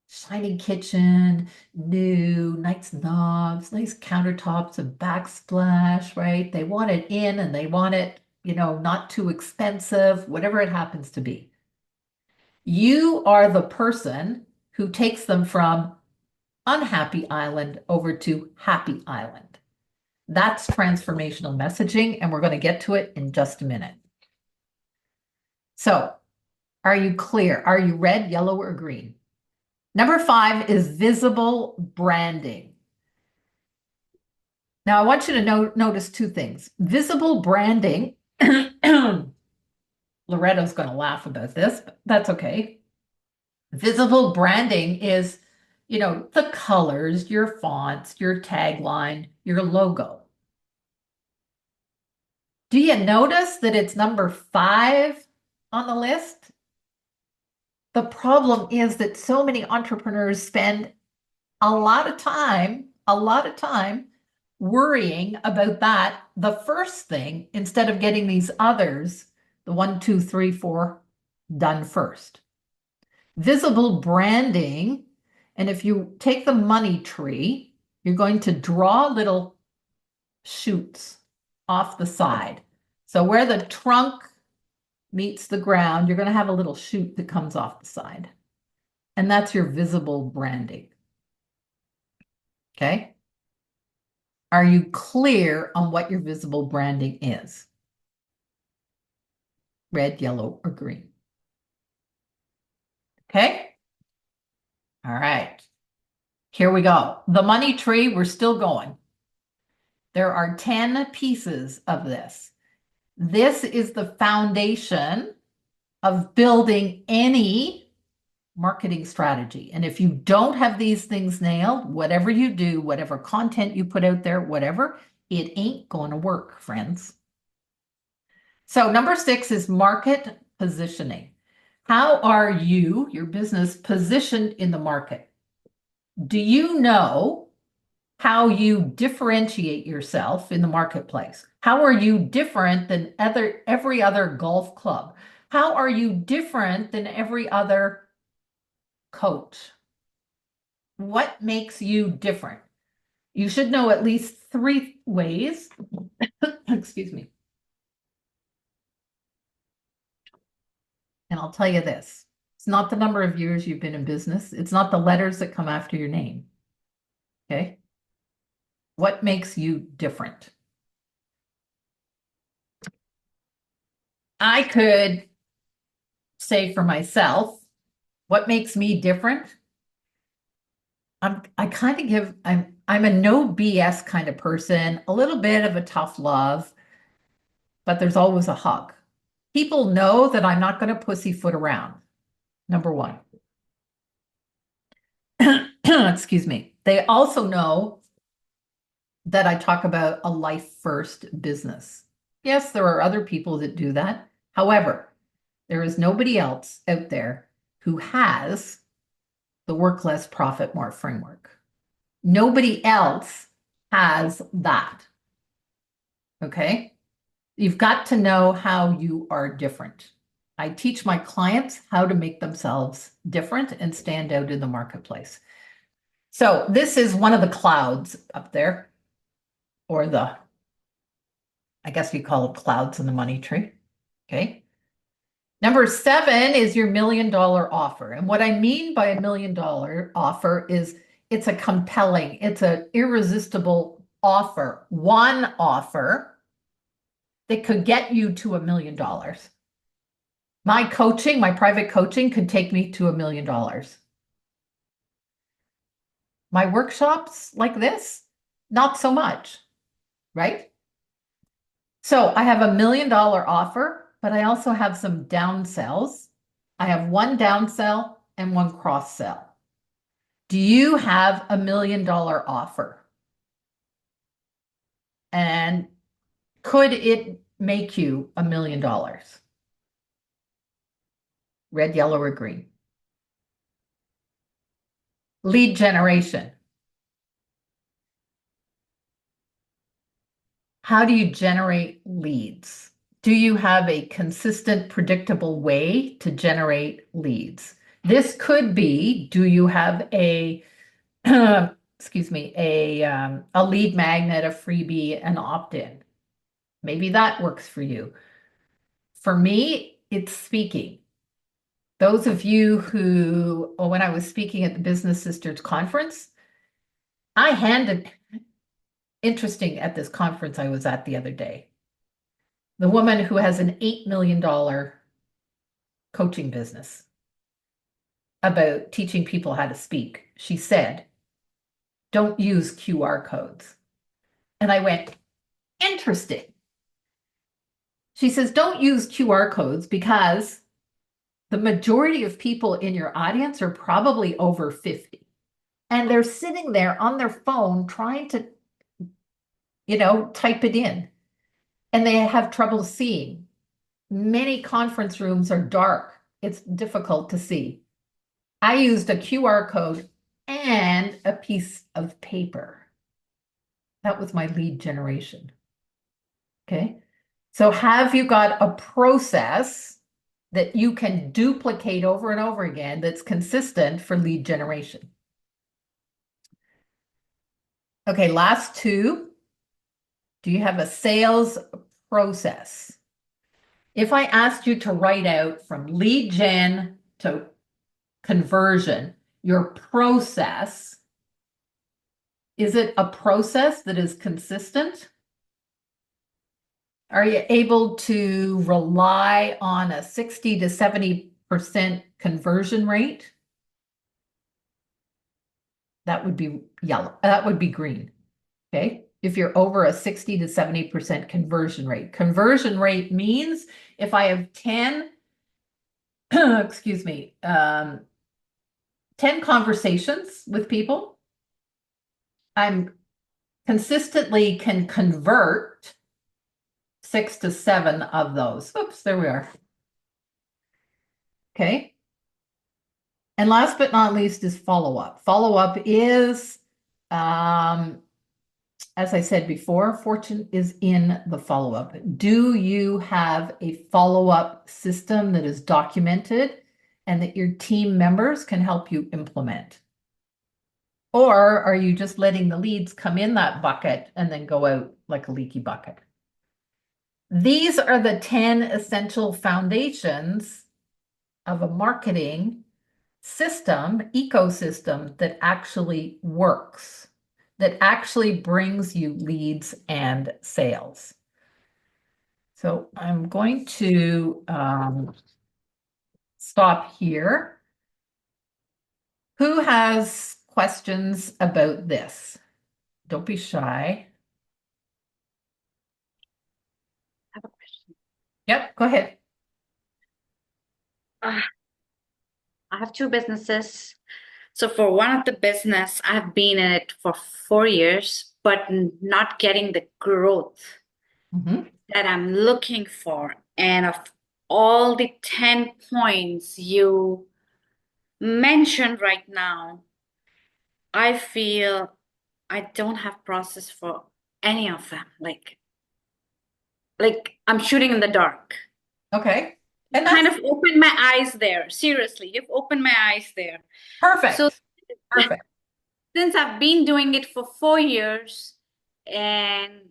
Shiny kitchen, new, nice knobs, nice countertops, a backsplash, right? They want it in and they want it, not too expensive, whatever it happens to be. You are the person who takes them from unhappy island over to happy island. That's transformational messaging, and we're going to get to it in just a minute. So, are you clear? Are you red, yellow, or green? Number 5 is visible branding. Now, I want you to notice 2 things. Visible branding, Loretta's going to laugh about this, but that's okay. Visible branding is, the colors, your fonts, your tagline, your logo. Do you notice that it's number 5 on the list? The problem is that so many entrepreneurs spend a lot of time worrying about that, the first thing, instead of getting these others, the 1, 2, 3, 4, done first. Visible branding, and if you take the money tree, you're going to draw little shoots off the side. So where the trunk meets the ground, you're going to have a little shoot that comes off the side. And that's your visible branding. Okay? Are you clear on what your visible branding is? Red, yellow, or green? Okay? All right. Here we go. The money tree, we're still going. There are 10 pieces of this. This is the foundation of building any marketing strategy. And if you don't have these things nailed, whatever you do, whatever content you put out there, whatever, it ain't going to work, friends. So number 6 is market positioning. How are you, your business, positioned in the market? Do you know how you differentiate yourself in the marketplace? How are you different than every other golf club? How are you different than every other coach? What makes you different? You should know at least 3 ways. Excuse me. And I'll tell you this, it's not the number of years you've been in business. It's not the letters that come after your name. Okay? What makes you different? I could say for myself, what makes me different? I'm a no BS kind of person, a little bit of a tough love, but there's always a hug. People know that I'm not going to pussyfoot around. Number 1. Excuse me. They also know that I talk about a life first business. Yes, there are other people that do that. However, there is nobody else out there who has the work less, profit more framework. Nobody else has that. Okay? You've got to know how you are different. I teach my clients how to make themselves different and stand out in the marketplace. So this is one of the clouds up there, or I guess you call it clouds in the money tree. Okay. Number 7 is your $1 million offer. And what I mean by $1 million offer is it's a compelling, it's an irresistible offer. One offer that could get you to $1 million. My private coaching could take me to $1 million. My workshops like this, not so much, right? So I have $1 million offer, but I also have some downsells. I have 1 downsell and 1 cross sell. Do you have $1 million offer? And could it make you $1 million? Red, yellow, or green? Lead generation. How do you generate leads? Do you have a consistent, predictable way to generate leads? This could be, do you have a, excuse me, a lead magnet, a freebie, an opt-in? Maybe that works for you. For me, it's speaking. Those of you who, when I was speaking at the Business Sisters Conference, I handed interesting at this conference I was at the other day. The woman who has an $8 million coaching business about teaching people how to speak. She said, don't use QR codes. And I went, interesting. She says, don't use QR codes because the majority of people in your audience are probably over 50. And they're sitting there on their phone trying to, type it in. And they have trouble seeing. Many conference rooms are dark. It's difficult to see. I used a QR code and a piece of paper. That was my lead generation. Okay. So have you got a process that you can duplicate over and over again that's consistent for lead generation? Okay, last two. Do you have a sales process? If I asked you to write out from lead gen to conversion, your process, is it a process that is consistent? Are you able to rely on a 60 to 70% conversion rate? That would be yellow. That would be green. Okay. If you're over a 60 to 70% conversion rate. Conversion rate means if I have 10, excuse me, 10 conversations with people, I'm consistently can convert 6 to 7 of those. Oops, there we are. Okay. And last but not least is follow-up. Follow-up is, as I said before, fortune is in the follow-up. Do you have a follow-up system that is documented and that your team members can help you implement? Or are you just letting the leads come in that bucket and then go out like a leaky bucket? These are the 10 essential foundations of a marketing system, ecosystem that actually works, that actually brings you leads and sales. So I'm going to stop here. Who has questions about this? Don't be shy. I have a question. Yep, go ahead. I have two businesses. So for one of the business, I've been in it for 4 years, but not getting the growth Mhm. that I'm looking for. And of all the 10 points you mentioned right now, I feel I don't have process for any of them. Like I'm shooting in the dark. Okay. And Kind that's of opened my eyes there. Seriously, you've opened my eyes there. perfect. So Perfect. since I've been doing it for 4 years, and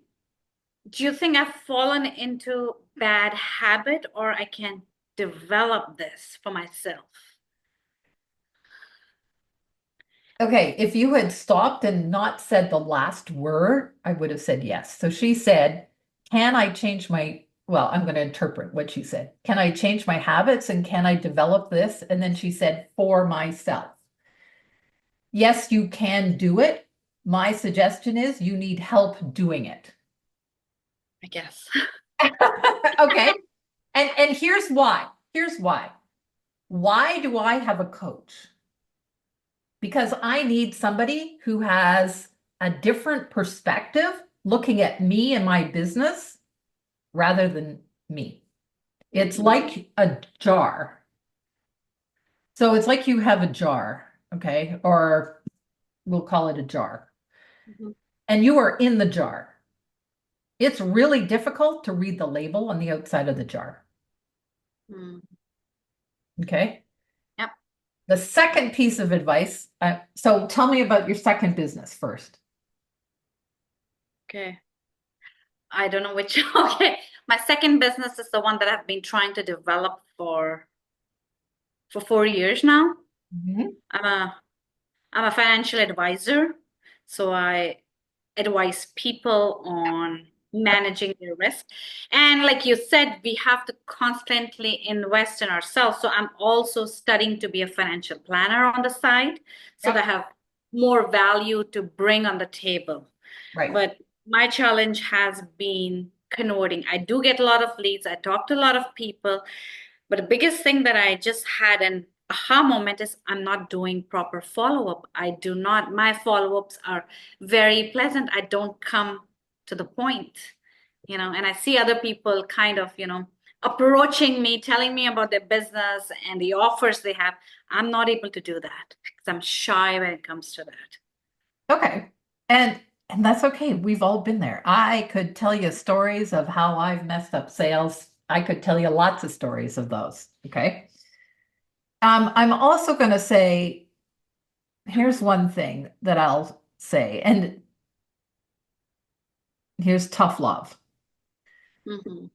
do you think I've fallen into bad habit or I can develop this for myself? Okay, if you had stopped and not said the last word, I would have said yes. So she said, can I change well, I'm going to interpret what she said. Can I change my habits and can I develop this? And then she said, for myself. Yes, you can do it. My suggestion is you need help doing it. I guess. Okay. And here's why. Here's why. Why do I have a coach? Because I need somebody who has a different perspective looking at me and my business rather than me. It's like a jar. So it's like you have a jar, okay? Or we'll call it a jar. Mhm. And you are in the jar. It's really difficult to read the label on the outside of the jar. Mm. Okay? Yep. The second piece of advice, so tell me about your second business first. Okay. I don't know which. Okay. My second business is the one that I've been trying to develop for 4 years now. Mhm. I'm a financial advisor. So I advise people on managing their risk. And like you said, we have to constantly invest in ourselves. So I'm also studying to be a financial planner on the side so that I have more value to bring on the table. Right. But my challenge has been converting. I do get a lot of leads. I talk to a lot of people. But the biggest thing that I just had an aha moment is I'm not doing proper follow-up. I do not, my follow-ups are very pleasant. I don't come to the point, and I see other people kind of, approaching me, telling me about their business and the offers they have. I'm not able to do that because I'm shy when it comes to that. Okay. And that's okay. We've all been there. I could tell you stories of how I've messed up sales. I could tell you lots of stories of those. Okay. I'm also going to say, here's one thing that I'll say, and here's tough love. Mhm.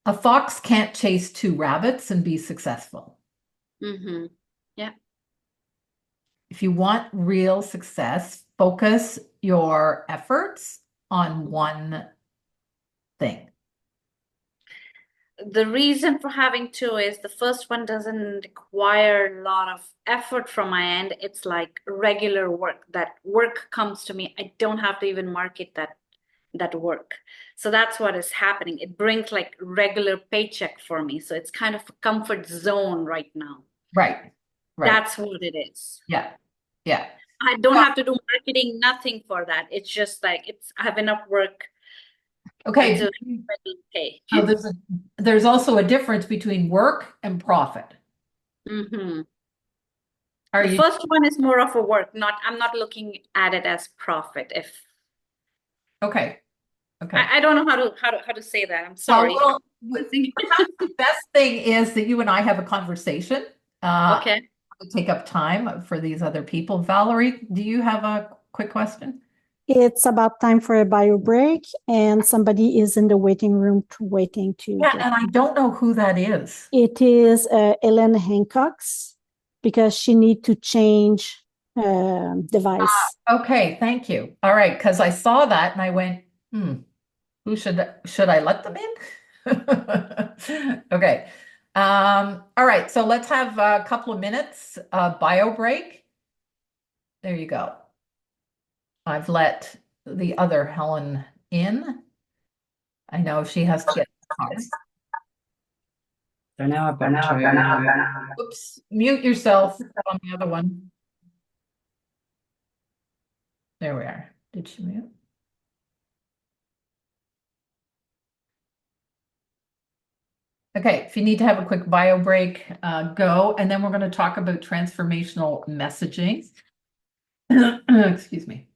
A fox can't chase two rabbits and be successful. Mhm. Yeah. If you want real success, focus your efforts on one thing. The reason for having two is the first one doesn't require a lot of effort from my end. It's like regular work. That work comes to me. I don't have to even market that work. So that's what is happening. It brings like regular paycheck for me. So it's kind of a comfort zone right now. Right. Right. That's what it is. Yeah. Yeah. I don't have to do marketing, nothing for that. It's just like I have enough work Okay. to pay. So there's also a difference between work and profit. Mm-hmm. Are The you first one is more of a work, I'm not looking at it as profit. okay? Okay. I don't know how to say that. I'm sorry. Well, perhaps the best thing is that you and I have a conversation. Okay. To take up time for these other people. Valerie, do you have a quick question? It's about time for a bio break, and somebody is in the waiting room waiting to Yeah, get. and I don't know who that is. It is Ellen Hancock's because she need to change device. Okay, thank you. All right, because I saw that and I went, who should I let them in? Okay. All right, so let's have a couple of minutes bio break. There you go. I've let the other Helen in. I know she has to get cards. They're now about to. Oops, mute yourself on the other one. There we are. Did she mute? Okay, if you need to have a quick bio break, go, and then we're going to talk about transformational messaging. Excuse me.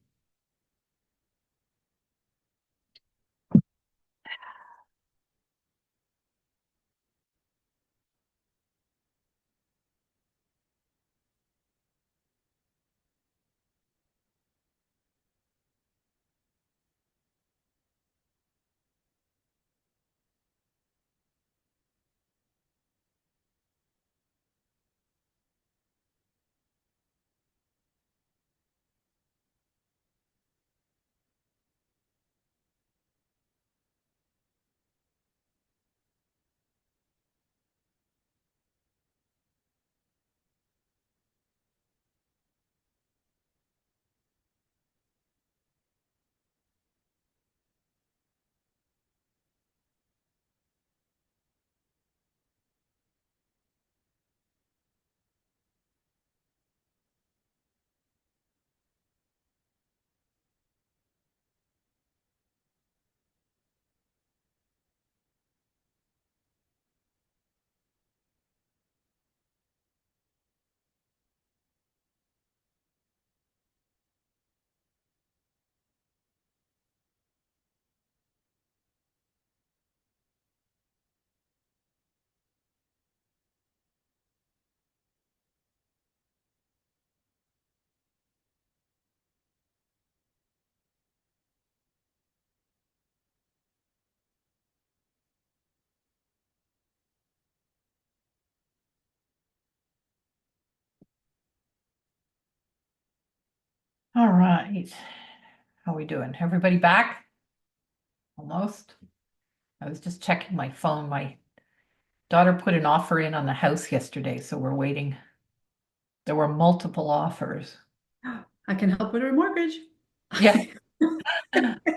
All right. How we doing? Everybody back? Almost. I was just checking my phone. My daughter put an offer in on the house yesterday, so we're waiting. There were multiple offers. I can help with her mortgage. Yeah.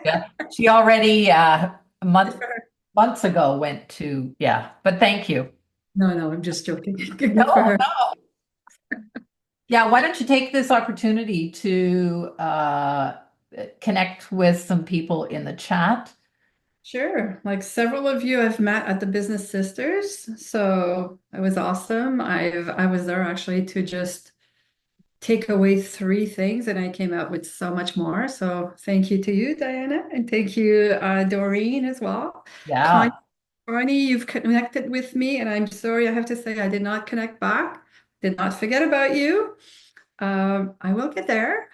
Yeah. She already months ago went to, yeah, but thank you. No, I'm just joking. Good No, for her. no. Yeah, why don't you take this opportunity to connect with some people in the chat? Sure. Like several of you I've met at the Business Sisters, so it was awesome. I was there actually to just take away 3 things, and I came out with so much more. So thank you to you, Diana, and thank you, Doreen, as well. Yeah. Connie, you've connected with me, and I'm sorry I have to say I did not connect back. Did not forget about you. I will get there.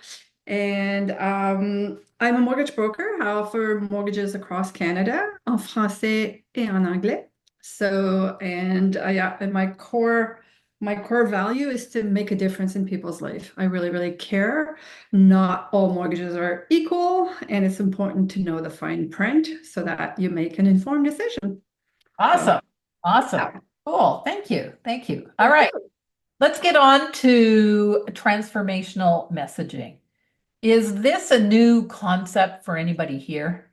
And I'm a mortgage broker. I offer mortgages across Canada en français et en anglais. So, and my core value is to make a difference in people's life. I really, really care. Not all mortgages are equal, and it's important to know the fine print so that you make an informed decision. Awesome. Awesome. Yeah. Cool. Thank you. Thank you. All right. Let's get on to transformational messaging. Is this a new concept for anybody here?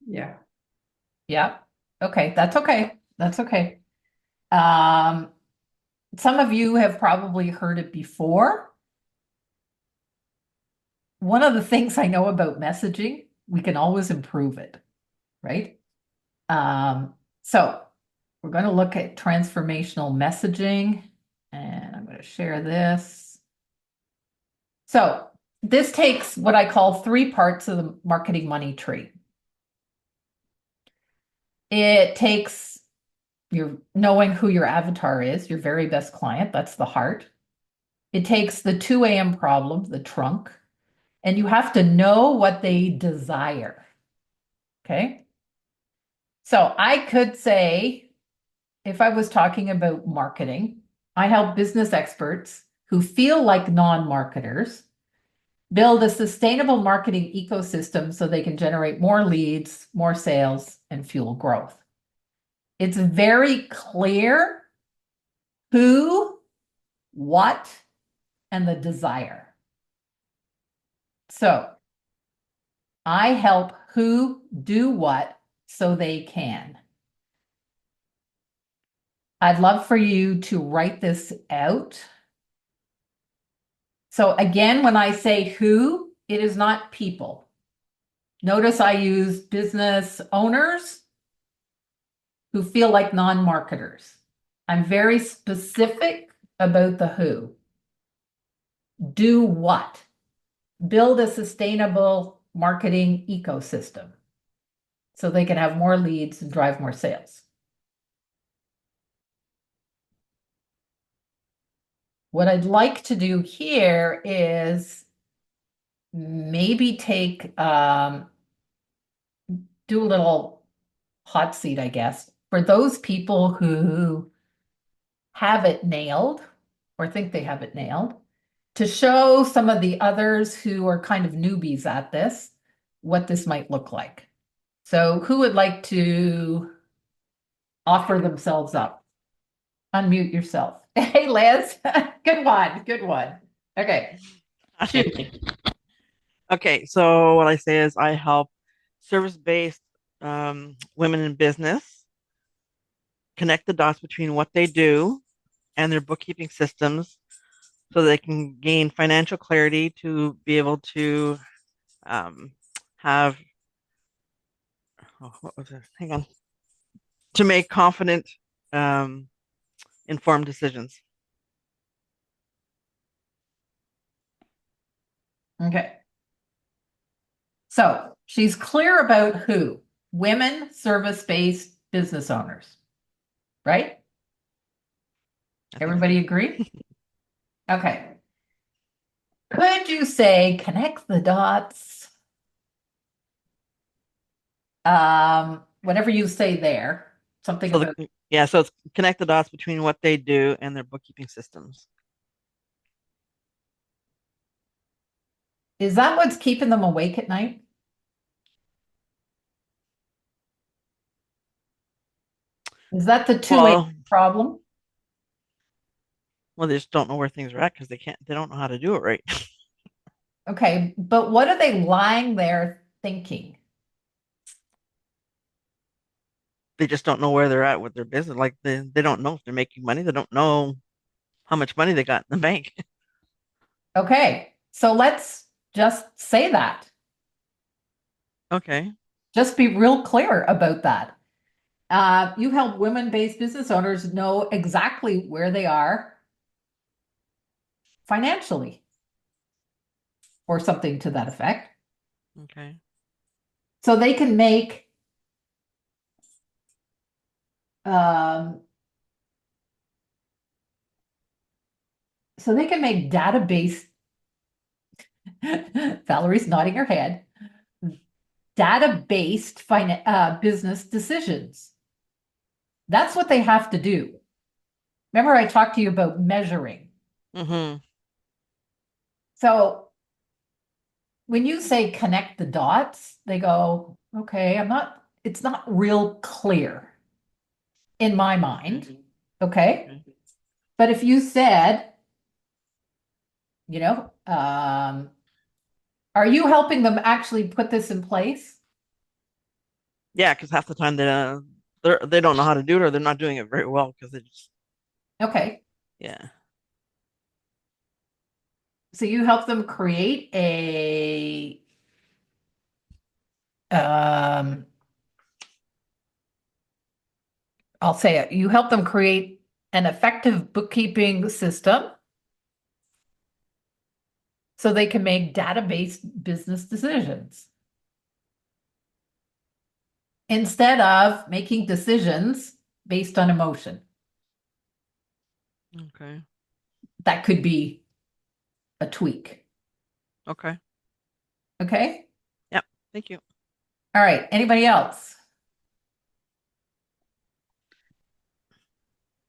Yeah. Yeah. Okay. That's okay. That's okay. Some of you have probably heard it before. One of the things I know about messaging, we can always improve it, right? So we're going to look at transformational messaging, and I'm going to share this. So this takes what I call 3 parts of the marketing money tree. It takes your knowing who your avatar is, your very best client, that's the heart. It takes the 2 a.m. problem, the trunk, and you have to know what they desire. Okay. So I could say, if I was talking about marketing, I help business experts who feel like non-marketers build a sustainable marketing ecosystem so they can generate more leads, more sales, and fuel growth. It's very clear who, what, and the desire. So I help who do what so they can. I'd love for you to write this out. So again, when I say who, it is not people. Notice I use business owners who feel like non-marketers. I'm very specific about the who. Do what? Build a sustainable marketing ecosystem so they can have more leads and drive more sales. What I'd like to do here is maybe take, do a little hot seat, I guess, for those people who have it nailed or think they have it nailed, to show some of the others who are kind of newbies at this, what this might look like. So who would like to offer themselves up? Unmute yourself. Hey, Liz. Good one. Good one. Okay. Shoot. Okay, so what I say is I help service-based women in business connect the dots between what they do and their bookkeeping systems so they can gain financial clarity to be able to have, what was it? Hang on. To make confident, informed decisions. Okay. So she's clear about who? Women, service-based business owners, right? Everybody agree? Okay. Could you say connect the dots? Whatever you say there, something So about so it's connect the dots between what they do and their bookkeeping systems. Is that what's keeping them awake at night? Is that the 2 Well, problem? they just don't know where things are at because they don't know how to do it right. Okay, but what are they lying there thinking? They just don't know where they're at with their business. Like they don't know if they're making money. They don't know how much money they got in the bank. Okay, so let's just say that. Okay. Just be real clear about that. You help women-based business owners know exactly where they are financially, or something to that effect. Okay. So they can make um, database. Valerie's nodding her head. Data-based business decisions. That's what they have to do. Remember, I talked to you about measuring. Mm-hmm. So when you say connect the dots, they go, okay, it's not real clear in my mind. Okay. Okay. But if you said, are you helping them actually put this in place? Yeah, because half the time they don't know how to do it or they're not doing it very well because they just Okay. yeah. So you help them create um, I'll say it, you help them create an effective bookkeeping system so they can make data-based business decisions instead of making decisions based on emotion. Okay. That could be a tweak. Okay. Okay. Yep. Thank you. All right. Anybody else?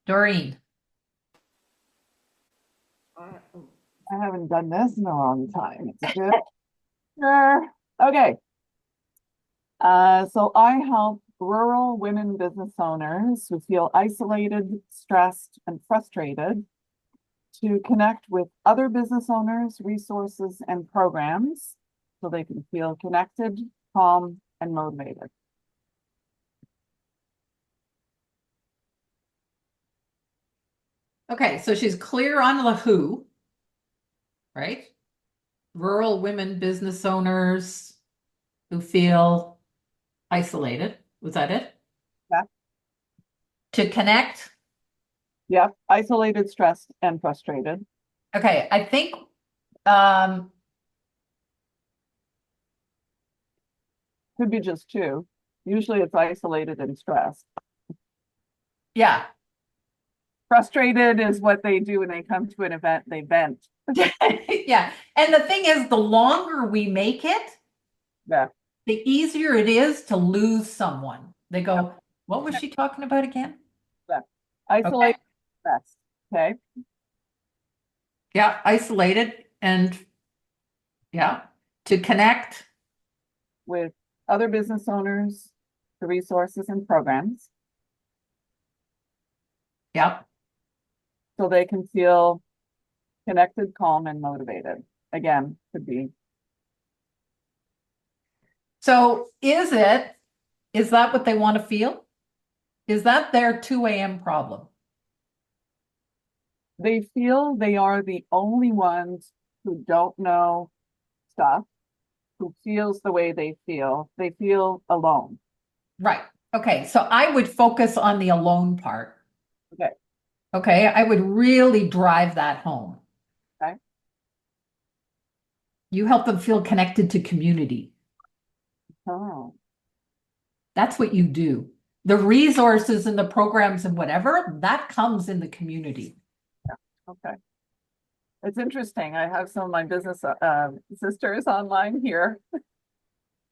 Doreen. Oh, I haven't done this in a long time. It's good. Sure. Okay. So I help rural women business owners who feel isolated, stressed, and frustrated to connect with other business owners, resources, and programs so they can feel connected, calm, and motivated. Okay. So she's clear on the who, right? Rural women business owners who feel isolated. Was that it? Yeah. To connect. Yep. Isolated, stressed, and frustrated. Okay. I think um, Could be just two. Usually it's isolated and stressed. yeah. Frustrated is what they do when they come to an event, they vent. Yeah. And the thing is, the longer we make it, Yeah. the easier it is to lose someone. They go, what was she talking about again? Yeah. Isolated, stressed. Okay. Yeah, isolated and yeah, to connect. With other business owners, the resources and programs, Yeah. so they can feel connected, calm, and motivated. Again, could be. So is that what they want to feel? Is that their 2 a.m. problem? They feel they are the only ones who don't know stuff, who feels the way they feel. They feel alone. Right. Okay. So I would focus on the alone part. Okay. Okay. I would really drive that home. Okay. You help them feel connected to community. Oh. That's what you do. The resources and the programs and whatever, that comes in the community. Okay. It's interesting. I have some of my business sisters online here.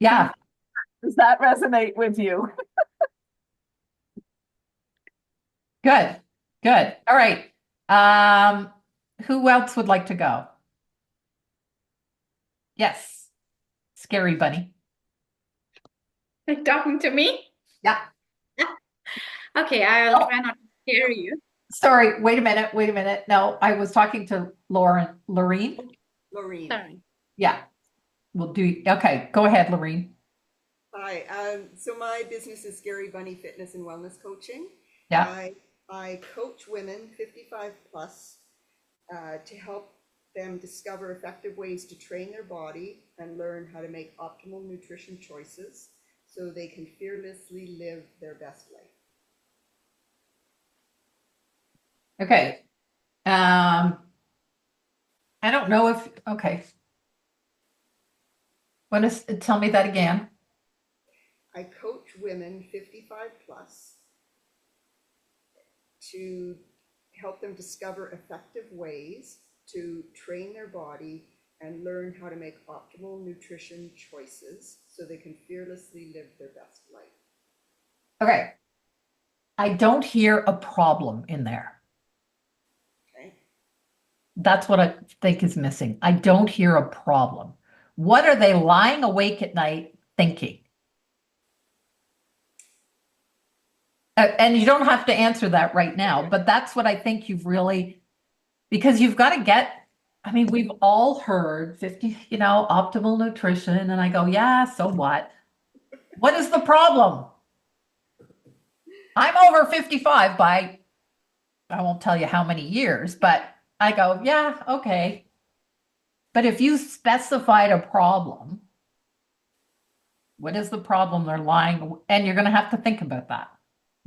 Yeah. Does that resonate with you? Good. Good. All right. Who else would like to go? Yes. Scary bunny. Like talking to me? Yeah. Okay, I will try not to scare you. Sorry, wait a minute. No, I was talking to Lorene. Laureen. Sorry. Yeah. Okay, go ahead, Lorene. Hi. So my business is Scary Bunny Fitness and Wellness Coaching. Yeah. I coach women 55 plus to help them discover effective ways to train their body and learn how to make optimal nutrition choices so they can fearlessly live their best life. Okay. I don't know if, okay. Tell me that again. I coach women 55 plus to help them discover effective ways to train their body and learn how to make optimal nutrition choices so they can fearlessly live their best life. Okay. I don't hear a problem in there. Okay. That's what I think is missing. I don't hear a problem. What are they lying awake at night thinking? And you don't have to answer that right now, but that's what I think you've really, because you've got to get, I mean, we've all heard 50, optimal nutrition. And I go, yeah, so what? What is the problem? I'm over 55 by, I won't tell you how many years, but I go, yeah, okay. But if you specified a problem, what is the problem they're lying? And you're going to have to think about that.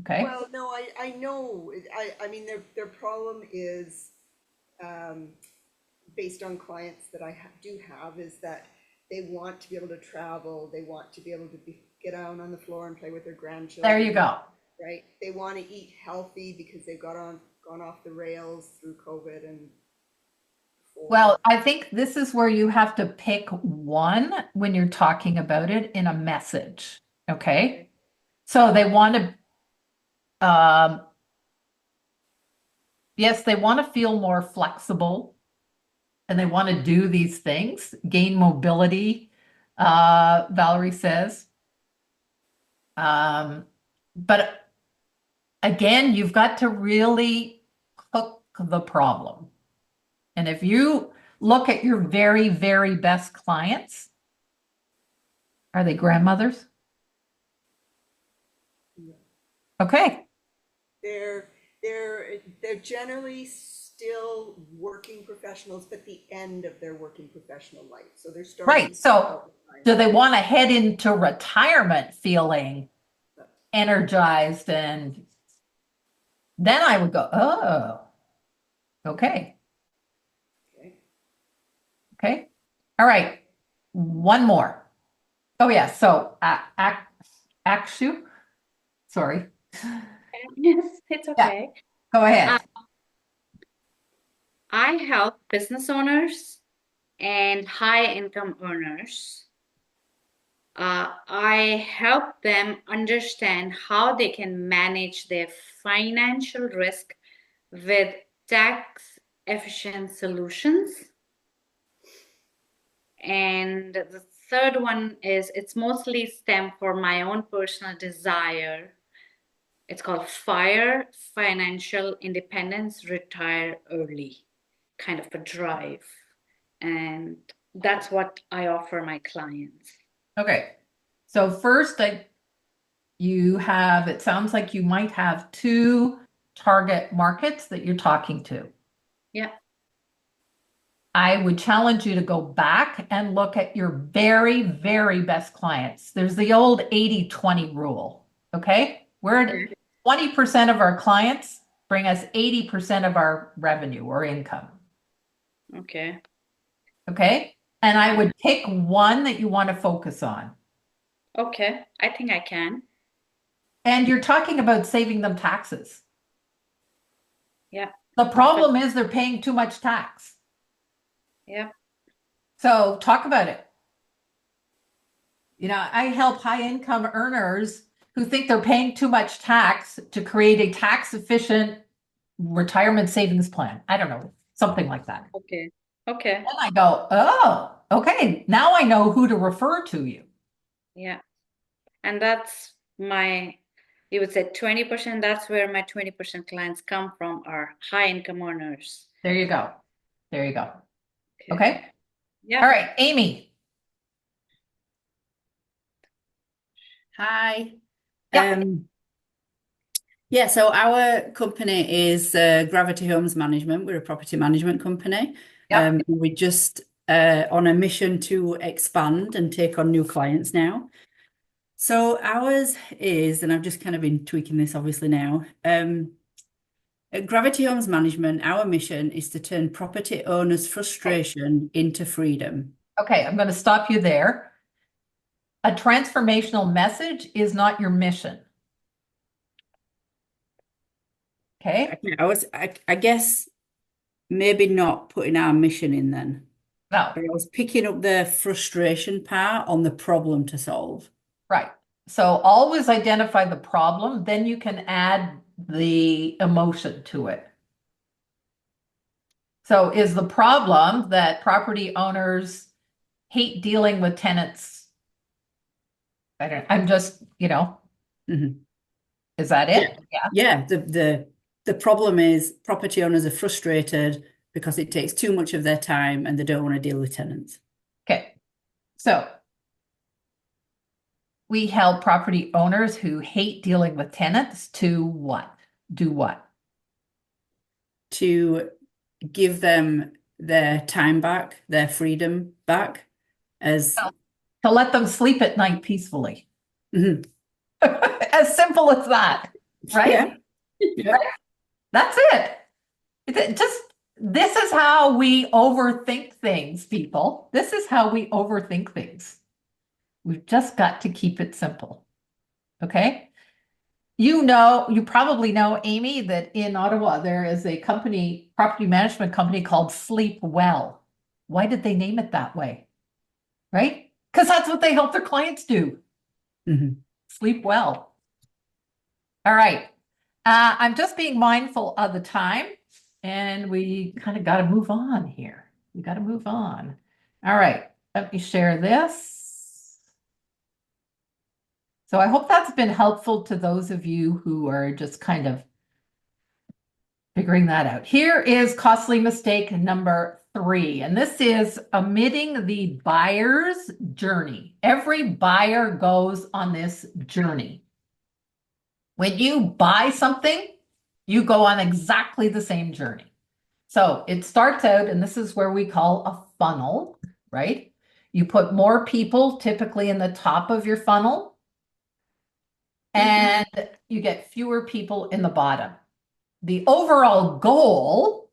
Okay. Well, no, I know. I mean, their problem is based on clients that I do have is that they want to be able to travel. They want to be able to get out on the floor and play with their grandchildren. There you go. Right. They want to eat healthy because they've gone off the rails through COVID and before. Well, I think this is where you have to pick one when you're talking about it in a message. Okay. So they want to, yes, they want to feel more flexible and they want to do these things, gain mobility, Valerie says. But again, you've got to really cook the problem. And if you look at your very, very best clients, are they grandmothers? Okay. They're generally still working professionals, but the end of their working professional life. So they're starting. Right. So do they want to head into retirement feeling energized? And then I would go, oh, okay. Okay. All right. One more. Oh, yeah. So, Akshu. Sorry. Yes, it's okay. Go ahead. I help business owners and high income earners. I help them understand how they can manage their financial risk with tax efficient solutions. And the third one is it's mostly stem for my own personal desire. It's called FIRE, Financial Independence, Retire Early, kind of a drive. And that's what I offer my clients. Okay. So first, it sounds like you might have two target markets that you're talking to. Yeah. I would challenge you to go back and look at your very, very best clients. There's the old 80-20 rule. Okay. We're 20% of our clients bring us 80% of our revenue or income. Okay. Okay. And I would pick one that you want to focus on. Okay. I think I can. And you're talking about saving them taxes. Yeah. The problem is they're paying too much tax. Yeah. So talk about it. I help high income earners who think they're paying too much tax to create a tax efficient retirement savings plan. I don't know, something like that. Okay. Okay. And I go, oh, Okay, now I know who to refer to you. Yeah. And that's you would say 20%, that's where my 20% clients come from, are high income earners. There you go. There you go. Okay. Yeah. All right, Amy. Hi. Yeah. Yeah, so our company is Gravity Homes Management. We're a property management company. Yeah. We're just on a mission to expand and take on new clients now. So ours is, and I've just kind of been tweaking this obviously now. At Gravity Homes Management, our mission is to turn property owners' frustration into freedom. Okay, I'm going to stop you there. A transformational message is not your mission. Okay. I guess maybe not putting our mission in then. No. But I was picking up the frustration part on the problem to solve. Right. So always identify the problem, then you can add the emotion to it. So is the problem that property owners hate dealing with tenants? I'm just, Mhm. Is that it? Yeah. Yeah, the problem is property owners are frustrated because it takes too much of their time and they don't want to deal with tenants. Okay. So we help property owners who hate dealing with tenants to what? Do what? To give them their time back, their freedom back, as to let them sleep at night peacefully. Mhm. As simple as that, right? Yeah. Yeah. That's it. This is how we overthink things, people. This is how we overthink things. We've just got to keep it simple. Okay? You probably know, Amy, that in Ottawa there is a property management company called Sleep Well. Why did they name it that way? Right? Because that's what they help their clients do. Mhm. Sleep well. All right. I'm just being mindful of the time, and we kind of got to move on here. We got to move on. All right. Let me share this. So I hope that's been helpful to those of you who are just kind of figuring that out. Here is costly mistake number 3, and this is omitting the buyer's journey. Every buyer goes on this journey. When you buy something, you go on exactly the same journey. So it starts out, and this is where we call a funnel, right? You put more people typically in the top of your funnel, and you get fewer people in the bottom. The overall goal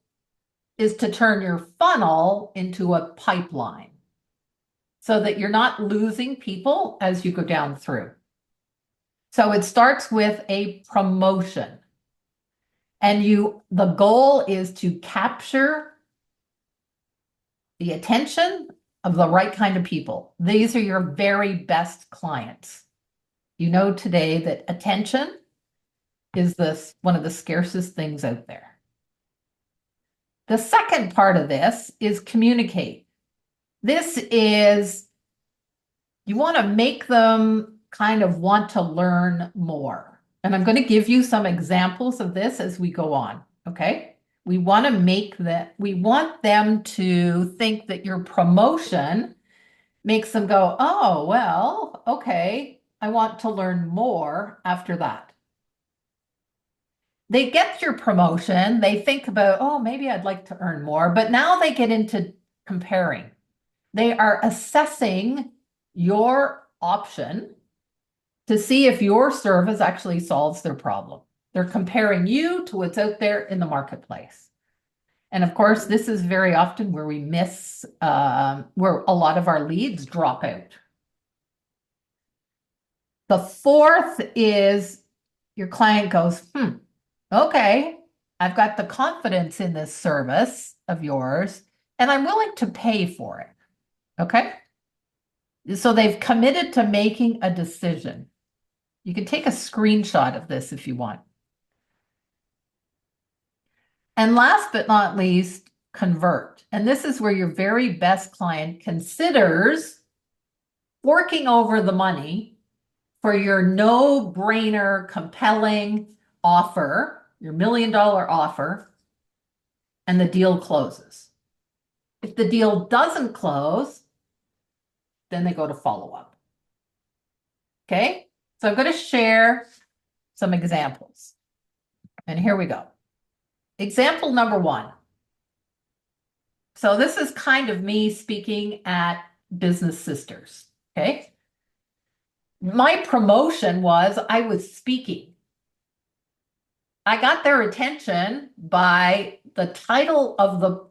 is to turn your funnel into a pipeline so that you're not losing people as you go down through. So it starts with a promotion. And the goal is to capture the attention of the right kind of people. These are your very best clients. You know today that attention is one of the scarcest things out there. The second part of this is communicate. This is, you want to make them kind of want to learn more. And I'm going to give you some examples of this as we go on, okay? We want them to think that your promotion makes them go, oh, well, okay, I want to learn more after that. They get your promotion, they think about, oh, maybe I'd like to earn more, but now they get into comparing. They are assessing your option to see if your service actually solves their problem. They're comparing you to what's out there in the marketplace. And of course, this is very often where we miss, where a lot of our leads drop out. The fourth is your client goes, okay, I've got the confidence in this service of yours, and I'm willing to pay for it. Okay? So they've committed to making a decision. You can take a screenshot of this if you want. And last but not least, convert. And this is where your very best client considers forking over the money for your no-brainer, compelling offer, your $1 million offer, and the deal closes. If the deal doesn't close, then they go to follow-up. Okay? So I'm going to share some examples. And here we go. Example number 1. So this is kind of me speaking at Business Sisters. Okay? My promotion was I was speaking. I got their attention by the title of the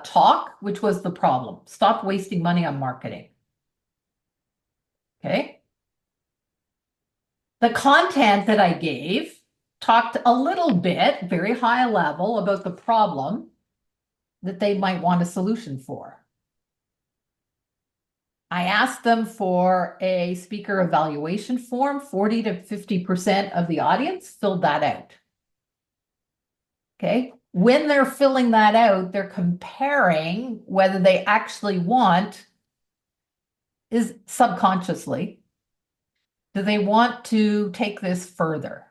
talk, which was the problem. Stop wasting money on marketing. Okay. The content that I gave talked a little bit, very high level, about the problem that they might want a solution for. I asked them for a speaker evaluation form. 40 to 50% of the audience filled that out. Okay. When they're filling that out, they're comparing whether they actually want, is subconsciously, do they want to take this further?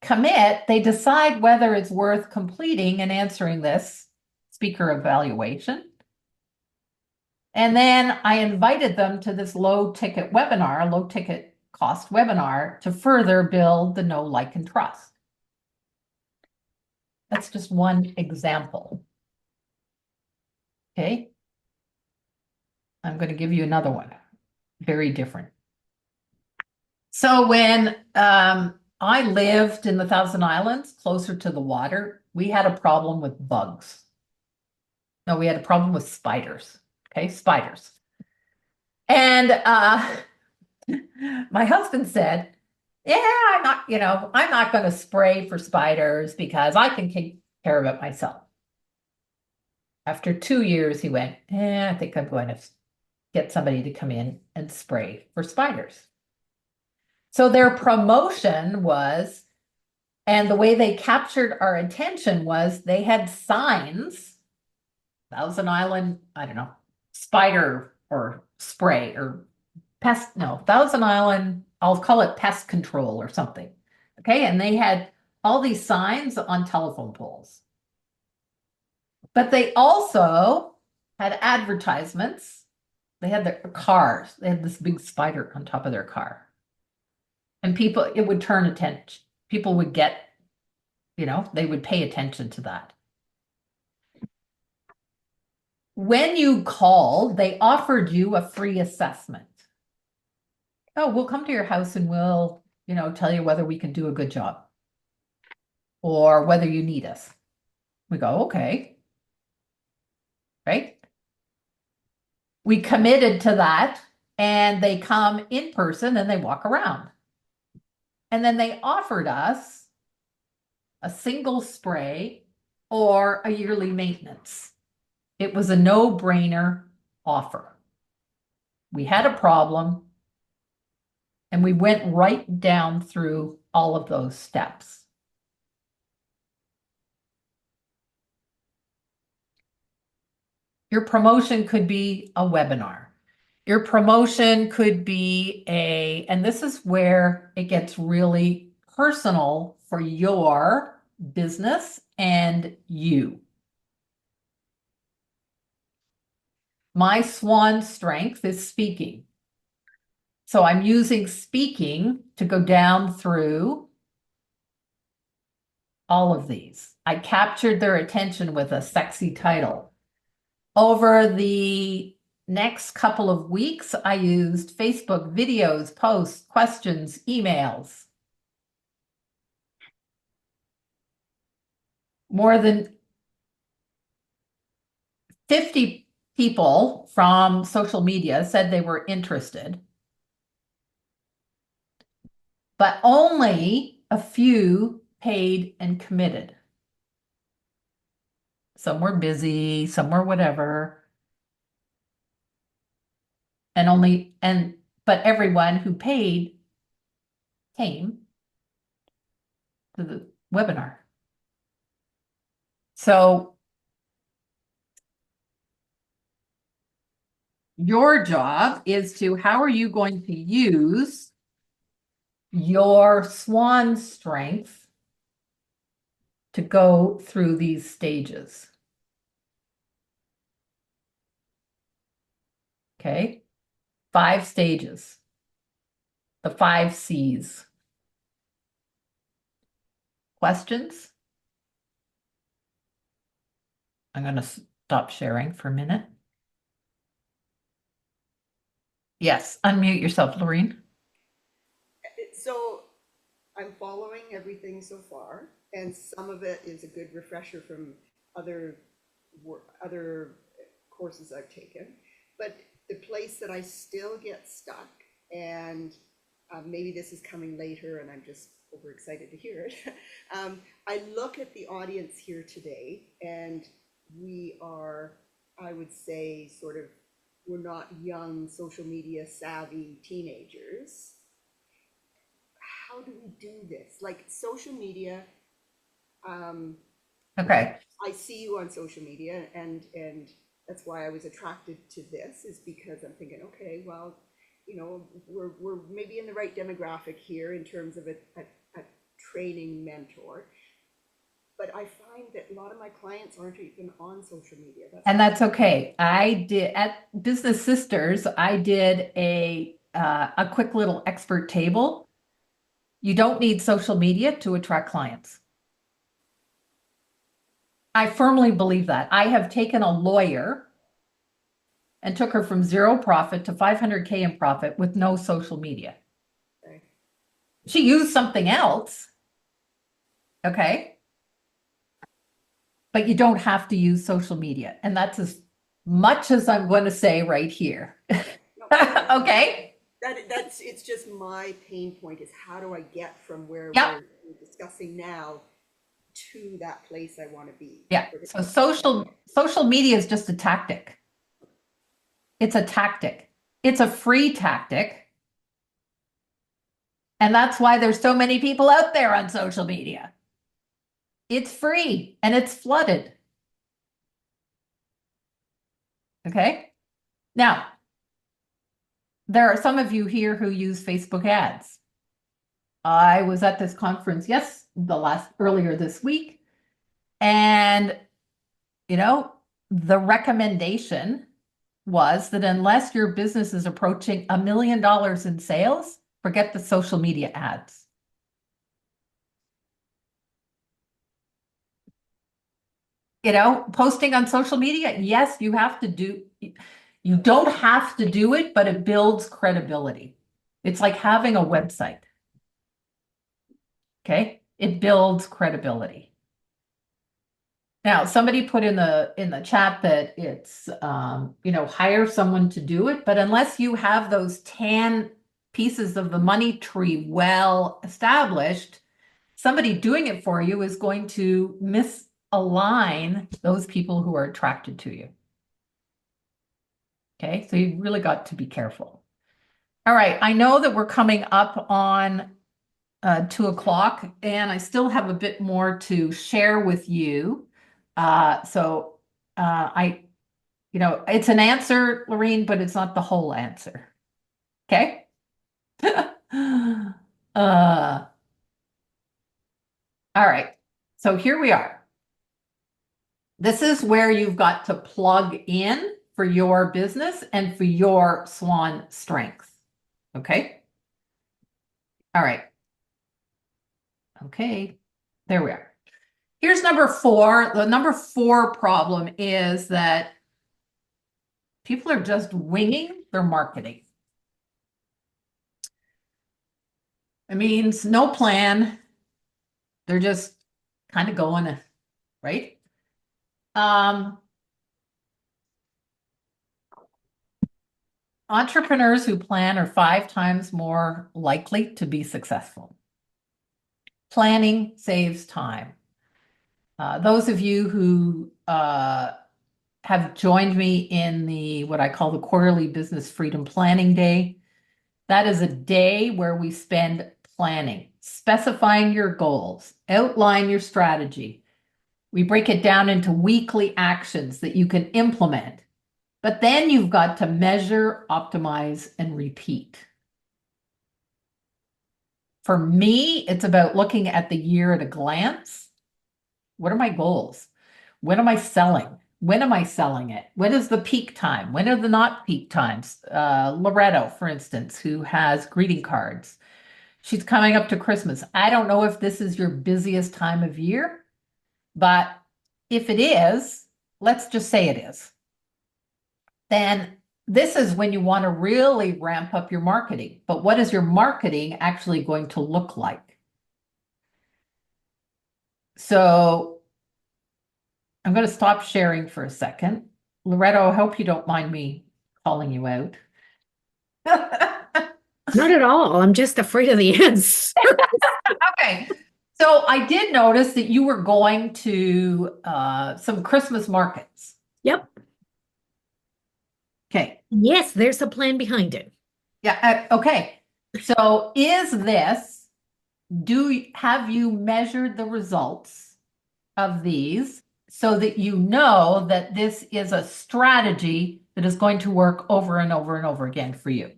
Commit, they decide whether it's worth completing and answering this speaker evaluation. And then I invited them to this low ticket cost webinar to further build the know, like, and trust. That's just one example. Okay. I'm going to give you another one. Very different. So when I lived in the Thousand Islands, closer to the water, we had a problem with bugs. No, we had a problem with spiders. Okay, spiders. And my husband said, yeah, I'm not going to spray for spiders because I can take care of it myself. After 2 years, he went, I think I'm going to get somebody to come in and spray for spiders. So their promotion was, and the way they captured our attention was they had signs, Thousand Island, I don't know, spider or spray or pest, no, Thousand Island, I'll call it pest control or something. Okay, and they had all these signs on telephone poles. But they also had advertisements. They had their cars. They had this big spider on top of their car. And people, it would turn attention. People would get, they would pay attention to that. When you called, they offered you a free assessment. Oh, we'll come to your house and we'll, tell you whether we can do a good job or whether you need us. We go, okay. Right? We committed to that, and they come in person and they walk around. And then they offered us a single spray or a yearly maintenance. It was a no-brainer offer. We had a problem, and we went right down through all of those steps. Your promotion could be a webinar. Your promotion could be and this is where it gets really personal for your business and you. My swan strength is speaking. So I'm using speaking to go down through all of these. I captured their attention with a sexy title. Over the next couple of weeks, I used Facebook videos, posts, questions, emails. More than 50 people from social media said they were interested, but only a few paid and committed. Some were busy, some were whatever. But everyone who paid came to the webinar. So your job is to, how are you going to use your swan strength to go through these stages? Okay. 5 stages. The 5 C's. Questions? I'm going to stop sharing for a minute. Yes, unmute yourself, Lorene. So I'm following everything so far, and some of it is a good refresher from other courses I've taken. But the place that I still get stuck, and maybe this is coming later and I'm just overexcited to hear it. I look at the audience here today, and we are, I would say, sort of, we're not young social media savvy teenagers. How do we do this? Like social media, Okay. I see you on social media, and that's why I was attracted to this, is because I'm thinking, okay, well, you know, we're maybe in the right demographic here in terms of a training mentor. But I find that a lot of my clients aren't even on social media. And that's okay. I did at Business Sisters, I did a quick little expert table. You don't need social media to attract clients. I firmly believe that. I have taken a lawyer and took her from 0 profit to 500K in profit with no social media. Okay. She used something else. Okay. But you don't have to use social media. And that's as much as I'm going to say right here. Okay. That's it's just my pain point, is how do I get from where Yep. we're discussing now to that place I want to be. Yeah. So social media is just a tactic. It's a tactic. It's a free tactic. And that's why there's so many people out there on social media. It's free and it's flooded. Okay. Now, there are some of you here who use Facebook ads. I was at this conference, earlier this week, and you know, the recommendation was that unless your business is approaching $1 million in sales, forget the social media ads. You know, posting on social media, yes, you don't have to do it, but it builds credibility. It's like having a website. Okay, it builds credibility. Now, somebody put in the chat that it's hire someone to do it, but unless you have those 10 pieces of the money tree well established, somebody doing it for you is going to misalign those people who are attracted to you. Okay, so you really got to be careful. All right, I know that we're coming up on 2 o'clock, and I still have a bit more to share with you. It's an answer, Lorene, but it's not the whole answer. Okay? All right. So here we are. This is where you've got to plug in for your business and for your swan strength. Okay? All right. Okay. There we are. Here's number 4. The number 4 problem is that people are just winging their marketing. It means no plan. They're just kind of going, right? Entrepreneurs who plan are 5 times more likely to be successful. Planning saves time. Those of you who have joined me in what I call the quarterly business freedom planning day, that is a day where we spend planning, specifying your goals, outline your strategy, We break it down into weekly actions that you can implement. But then you've got to measure, optimize, and repeat. For me, it's about looking at the year at a glance. What are my goals? When am I selling? When am I selling it? When is the peak time? When are the not peak times? Loretto, for instance, who has greeting cards. She's coming up to Christmas. I don't know if this is your busiest time of year, but if it is, let's just say it is, then this is when you want to really ramp up your marketing. But what is your marketing actually going to look like? So I'm going to stop sharing for a second. Loretto, I hope you don't mind me calling you out. Not at all. I'm just afraid of the answer. Okay. So I did notice that you were going to some Christmas markets. Yep. Okay. Yes, there's a plan behind it. Yeah. Okay. So have you measured the results of these so that you know that this is a strategy that is going to work over and over and over again for you?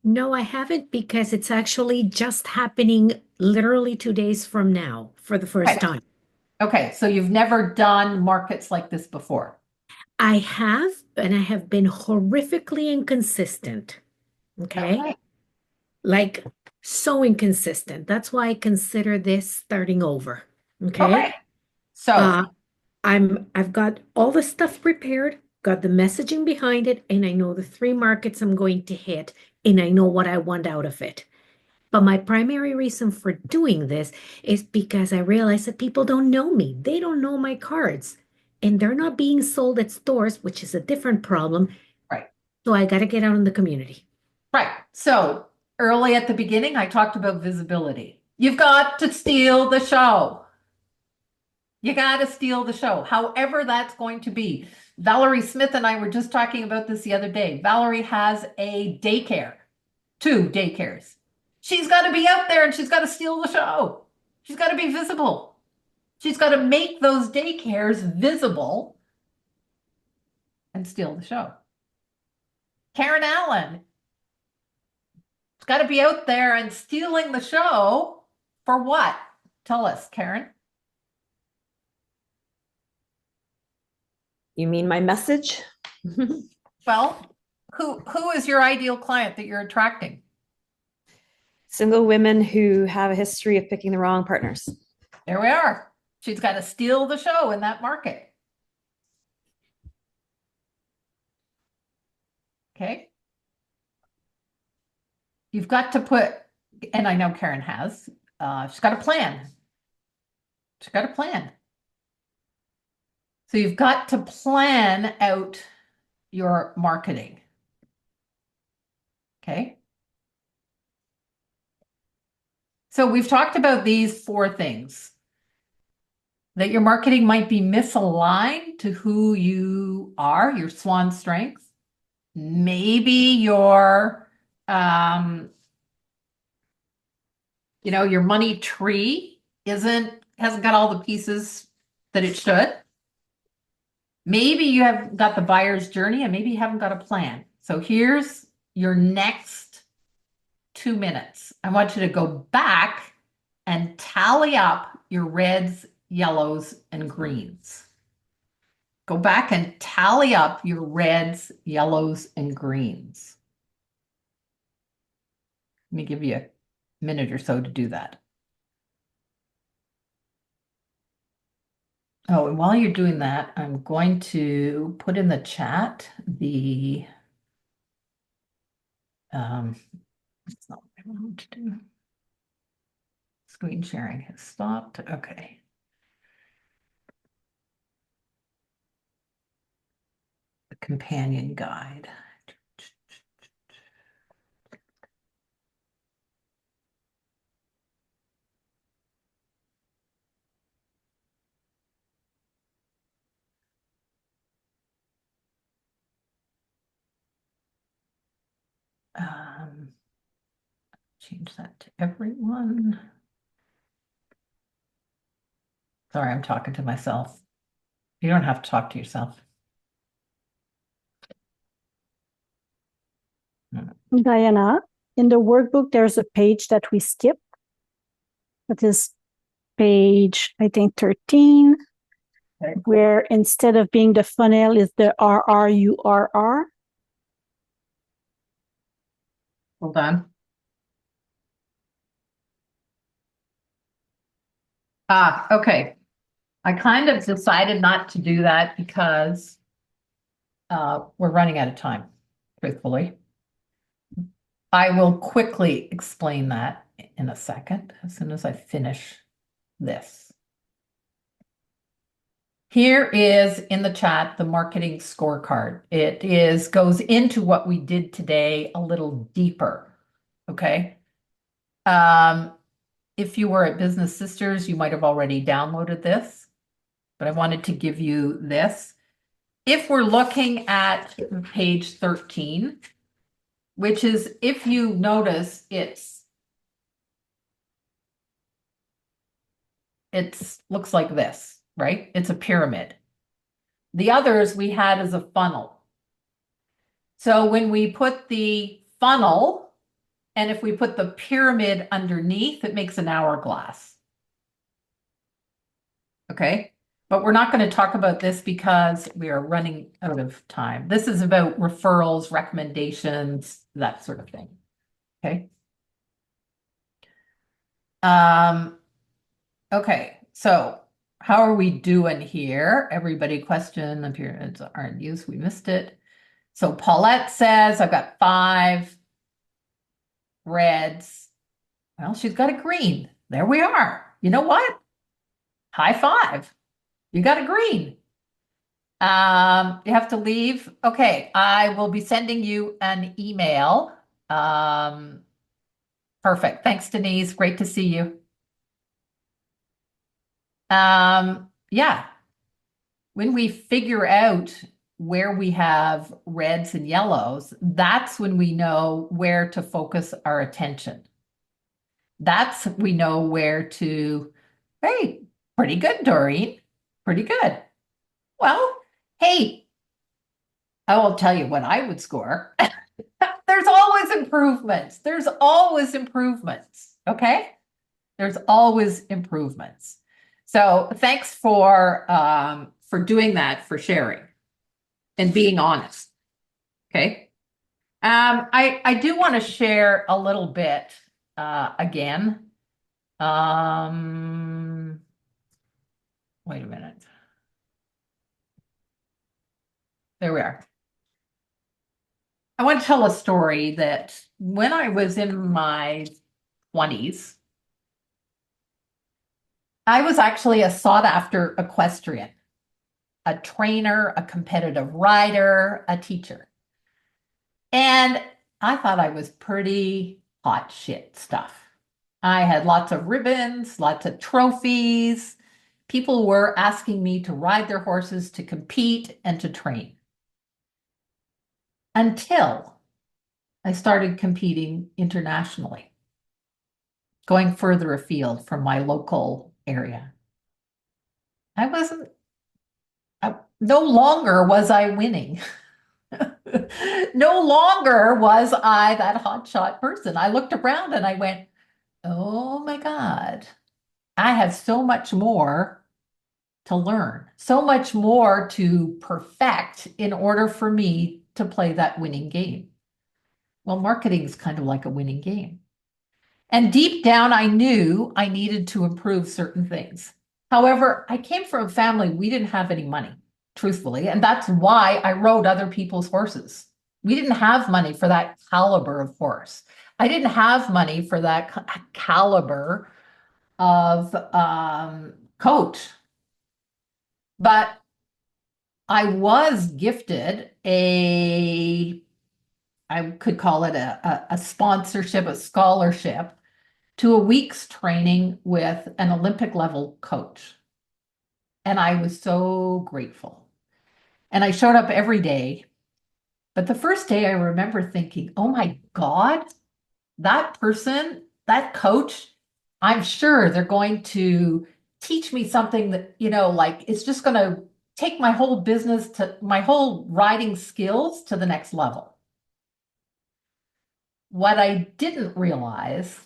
No, I haven't because it's actually just happening literally 2 days from now for the first Okay. time. Okay. So you've never done markets like this before? I have, and I have been horrifically inconsistent. Okay. Okay. Like so inconsistent. That's why I consider this starting over. Okay. Okay. So I've got all the stuff prepared, got the messaging behind it, and I know the 3 markets I'm going to hit, and I know what I want out of it. But my primary reason for doing this is because I realize that people don't know me. They don't know my cards, and they're not being sold at stores, which is a different problem. right. So I got to get out in the community. Right. So early at the beginning, I talked about visibility. You've got to steal the show. You got to steal the show, however that's going to be. Valerie Smith and I were just talking about this the other day. Valerie has a daycare, 2 daycares. She's got to be out there and she's got to steal the show. She's got to be visible. She's got to make those daycares visible and steal the show. Karen Allen has got to be out there and stealing the show for what? Tell us, Karen. You mean my message? Well, who is your ideal client that you're attracting? Single women who have a history of picking the wrong partners. There we are. She's got to steal the show in that market. Okay. You've got to put, and I know Karen has, she's got a plan. She's got a plan. So you've got to plan out your marketing. Okay. So we've talked about these 4 things. That your marketing might be misaligned to who you are, your swan strengths. Maybe your your money tree hasn't got all the pieces that it should. Maybe you have got the buyer's journey and maybe you haven't got a plan. So here's your next 2 minutes. I want you to go back and tally up your reds, yellows, and greens. Go back and tally up your reds, yellows, and greens. Let me give you a minute or so to do that. Oh, and while you're doing that, I'm going to put in the chat the it's not what I want to do. Screen sharing has stopped. Okay. The companion guide. Change that to everyone. Sorry, I'm talking to myself. You don't have to talk to yourself. Diana, in the workbook, there's a page that we skip. That is page, I think, 13, Okay. where instead of being the funnel is the RRURR. Hold on. Okay. I kind of decided not to do that because we're running out of time, truthfully. I will quickly explain that in a second, as soon as I finish this. Here is in the chat the marketing scorecard. It goes into what we did today a little deeper. Okay. If you were at Business Sisters, you might have already downloaded this, but I wanted to give you this. If we're looking at page 13, which is, if you notice, it looks like this, right? It's a pyramid. The others we had as a funnel. So when we put the funnel, and if we put the pyramid underneath, it makes an hourglass. Okay, but we're not going to talk about this because we are running out of time. This is about referrals, recommendations, that sort of thing. Okay. Okay, so how are we doing here? Everybody question the pyramids aren't used. We missed it. So Paulette says, I've got 5 reds. Well, she's got a green. There we are. You know what? High five. You got a green. You have to leave. Okay, I will be sending you an email. Perfect. Thanks, Denise. Great to see you. Yeah. When we figure out where we have reds and yellows, that's when we know where to focus our attention. That's we know where to, hey, pretty good, Doreen. Pretty good. Well, hey, I will tell you what I would score. There's always improvements. There's always improvements. Okay? There's always improvements. So thanks for doing that, for sharing and being honest. Okay. I do want to share a little bit again. Wait a minute. There we are. I want to tell a story that when I was in my 20s, I was actually a sought-after equestrian, a trainer, a competitive rider, a teacher. And I thought I was pretty hot shit stuff. I had lots of ribbons, lots of trophies. People were asking me to ride their horses, to compete, and to train. Until I started competing internationally, going further afield from my local area. No longer was I winning. No longer was I that hotshot person. I looked around and I went, oh my God, I have so much more to learn, so much more to perfect in order for me to play that winning game. Well, marketing is kind of like a winning game. And deep down, I knew I needed to improve certain things. However, I came from a family, we didn't have any money, truthfully, and that's why I rode other people's horses. We didn't have money for that caliber of horse. I didn't have money for that caliber of coach. But I was gifted I could call it a sponsorship, a scholarship to a week's training with an Olympic level coach. And I was so grateful. And I showed up every day. But the first day I remember thinking, oh my God, that person, that coach, I'm sure they're going to teach me something that, like it's just going to take my whole business to my whole writing skills to the next level. What I didn't realize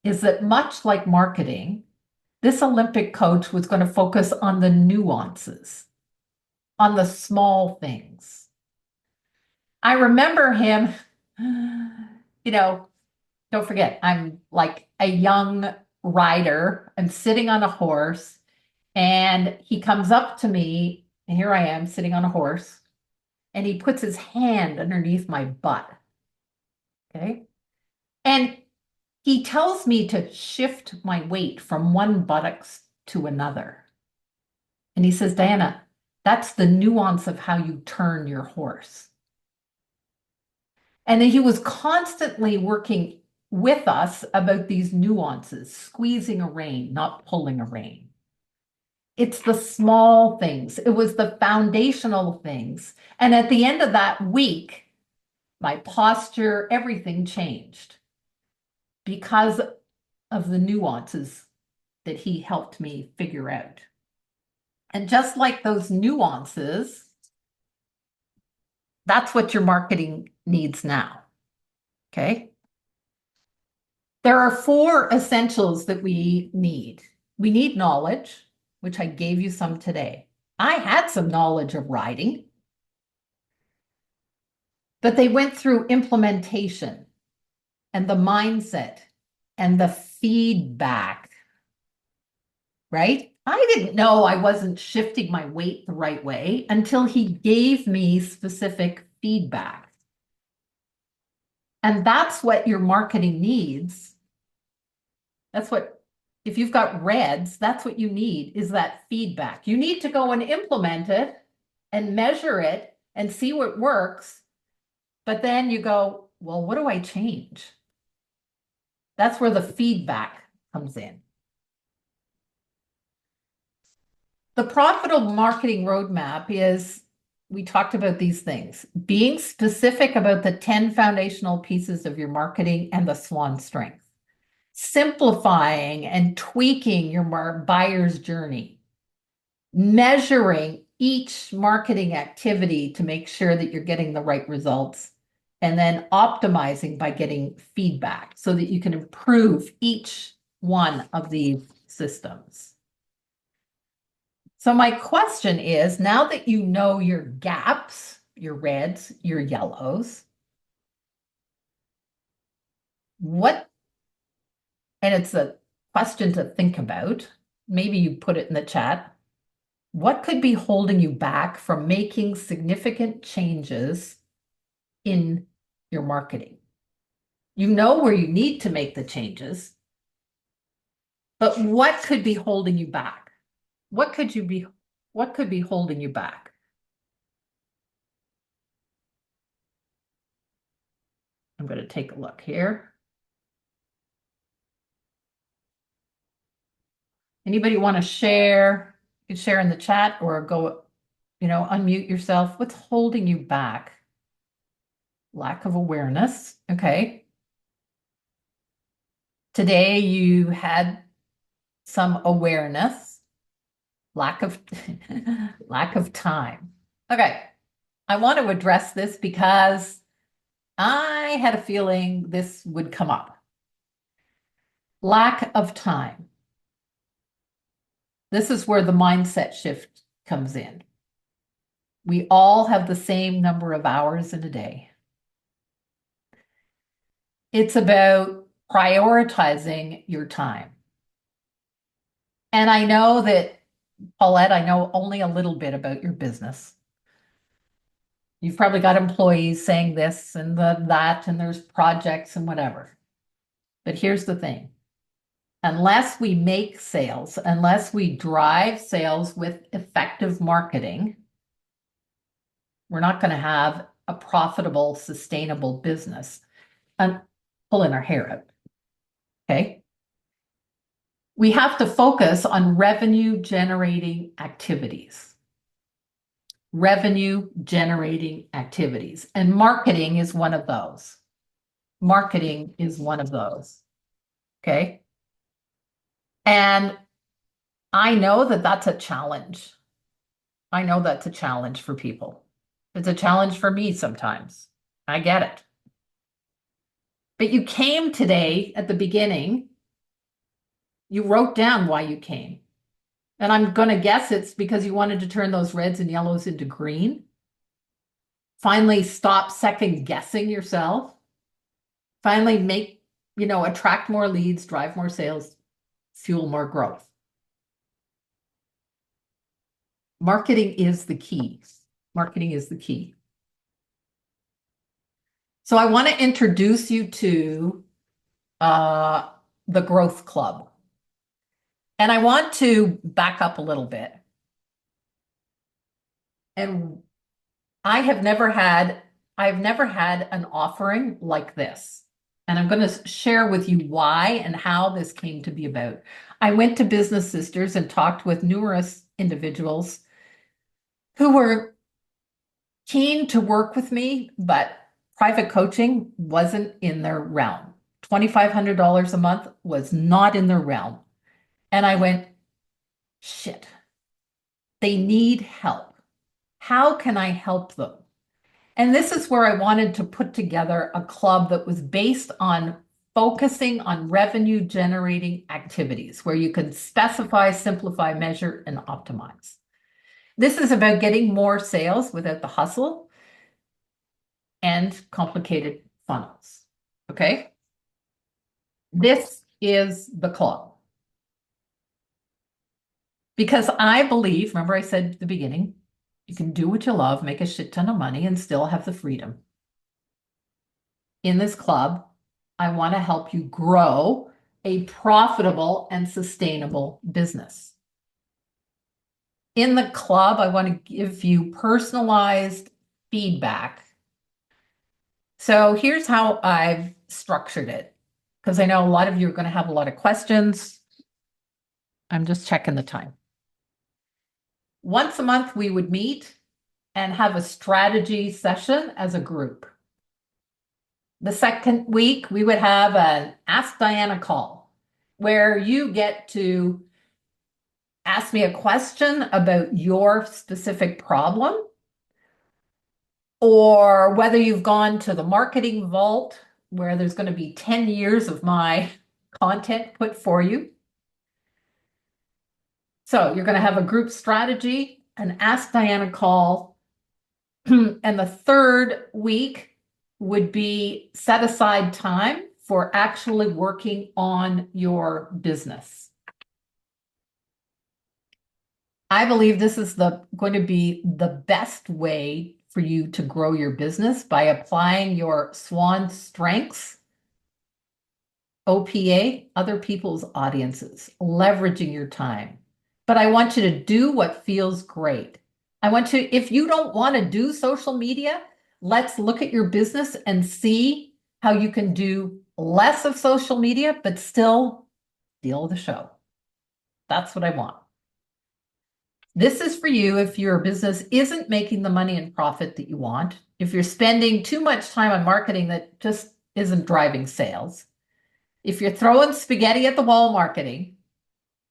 is that much like marketing, this Olympic coach was going to focus on the nuances, on the small things. I remember him, don't forget, I'm like a young rider. I'm sitting on a horse, and he comes up to me, and here I am sitting on a horse, and he puts his hand underneath my butt. Okay. And he tells me to shift my weight from one buttocks to another. And he says, Diana, that's the nuance of how you turn your horse. And he was constantly working with us about these nuances, squeezing a rein, not pulling a rein. It's the small things. It was the foundational things. And at the end of that week, my posture, everything changed because of the nuances that he helped me figure out. And just like those nuances, that's what your marketing needs now. Okay. There are 4 essentials that we need. We need knowledge, which I gave you some today. I had some knowledge of writing, but they went through implementation and the mindset and the feedback, right? I didn't know I wasn't shifting my weight the right way until he gave me specific feedback. And that's what your marketing needs. That's what, if you've got reds, that's what you need, is that feedback. You need to go and implement it and measure it and see what works. But then you go, well, what do I change? That's where the feedback comes in. The profitable marketing roadmap is, we talked about these things, being specific about the 10 foundational pieces of your marketing and the SWAN strength, simplifying and tweaking your buyer's journey, measuring each marketing activity to make sure that you're getting the right results, and then optimizing by getting feedback so that you can improve each one of these systems. So my question is, now that you know your gaps, your reds, your yellows, and it's a question to think about, maybe you put it in the chat, what could be holding you back from making significant changes in your marketing? You know where you need to make the changes, but what could be holding you back? What could be holding you back? I'm going to take a look here. Anybody want to share? You can share in the chat or go, unmute yourself. What's holding you back? Lack of awareness. Okay. Today you had some awareness. Lack of time. Okay. I want to address this because I had a feeling this would come up. Lack of time. This is where the mindset shift comes in. We all have the same number of hours in a day. It's about prioritizing your time. And I know that, Paulette, I know only a little bit about your business. You've probably got employees saying this and that, and there's projects and whatever. But here's the thing. Unless we make sales, unless we drive sales with effective marketing, we're not going to have a profitable, sustainable business. And pulling our hair out. Okay. We have to focus on revenue generating activities. Revenue generating activities. And marketing is one of those. Marketing is one of those. Okay. And I know that that's a challenge. I know that's a challenge for people. It's a challenge for me sometimes. I get it. But you came today at the beginning. You wrote down why you came. And I'm going to guess it's because you wanted to turn those reds and yellows into green. Finally, stop second guessing yourself. Finally, attract more leads, drive more sales, fuel more growth. Marketing is the key. Marketing is the key. So I want to introduce you to the Growth Club. And I want to back up a little bit. And I've never had an offering like this. And I'm going to share with you why and how this came to be about. I went to Business Sisters and talked with numerous individuals who were keen to work with me, but private coaching wasn't in their realm. $2,500 a month was not in their realm. And I went, shit, they need help. How can I help them? And this is where I wanted to put together a club that was based on focusing on revenue generating activities where you can specify, simplify, measure, and optimize. This is about getting more sales without the hustle and complicated funnels. Okay? This is the club. Because I believe, remember I said at the beginning, you can do what you love, make a shit ton of money, and still have the freedom. In this club, I want to help you grow a profitable and sustainable business. In the club, I want to give you personalized feedback. So here's how I've structured it, because I know a lot of you are going to have a lot of questions. I'm just checking the time. Once a month, we would meet and have a strategy session as a group. The second week, we would have an Ask Diana call where you get to ask me a question about your specific problem, or whether you've gone to the marketing vault where there's going to be 10 years of my content put for you. So you're going to have a group strategy, an Ask Diana call, and the third week would be set aside time for actually working on your business. I believe this is going to be the best way for you to grow your business by applying your SWAN strengths, OPA, other people's audiences, leveraging your time. But I want you to do what feels great. If you don't want to do social media, let's look at your business and see how you can do less of social media, but still steal the show. That's what I want. This is for you if your business isn't making the money and profit that you want, if you're spending too much time on marketing that just isn't driving sales, if you're throwing spaghetti at the wall marketing,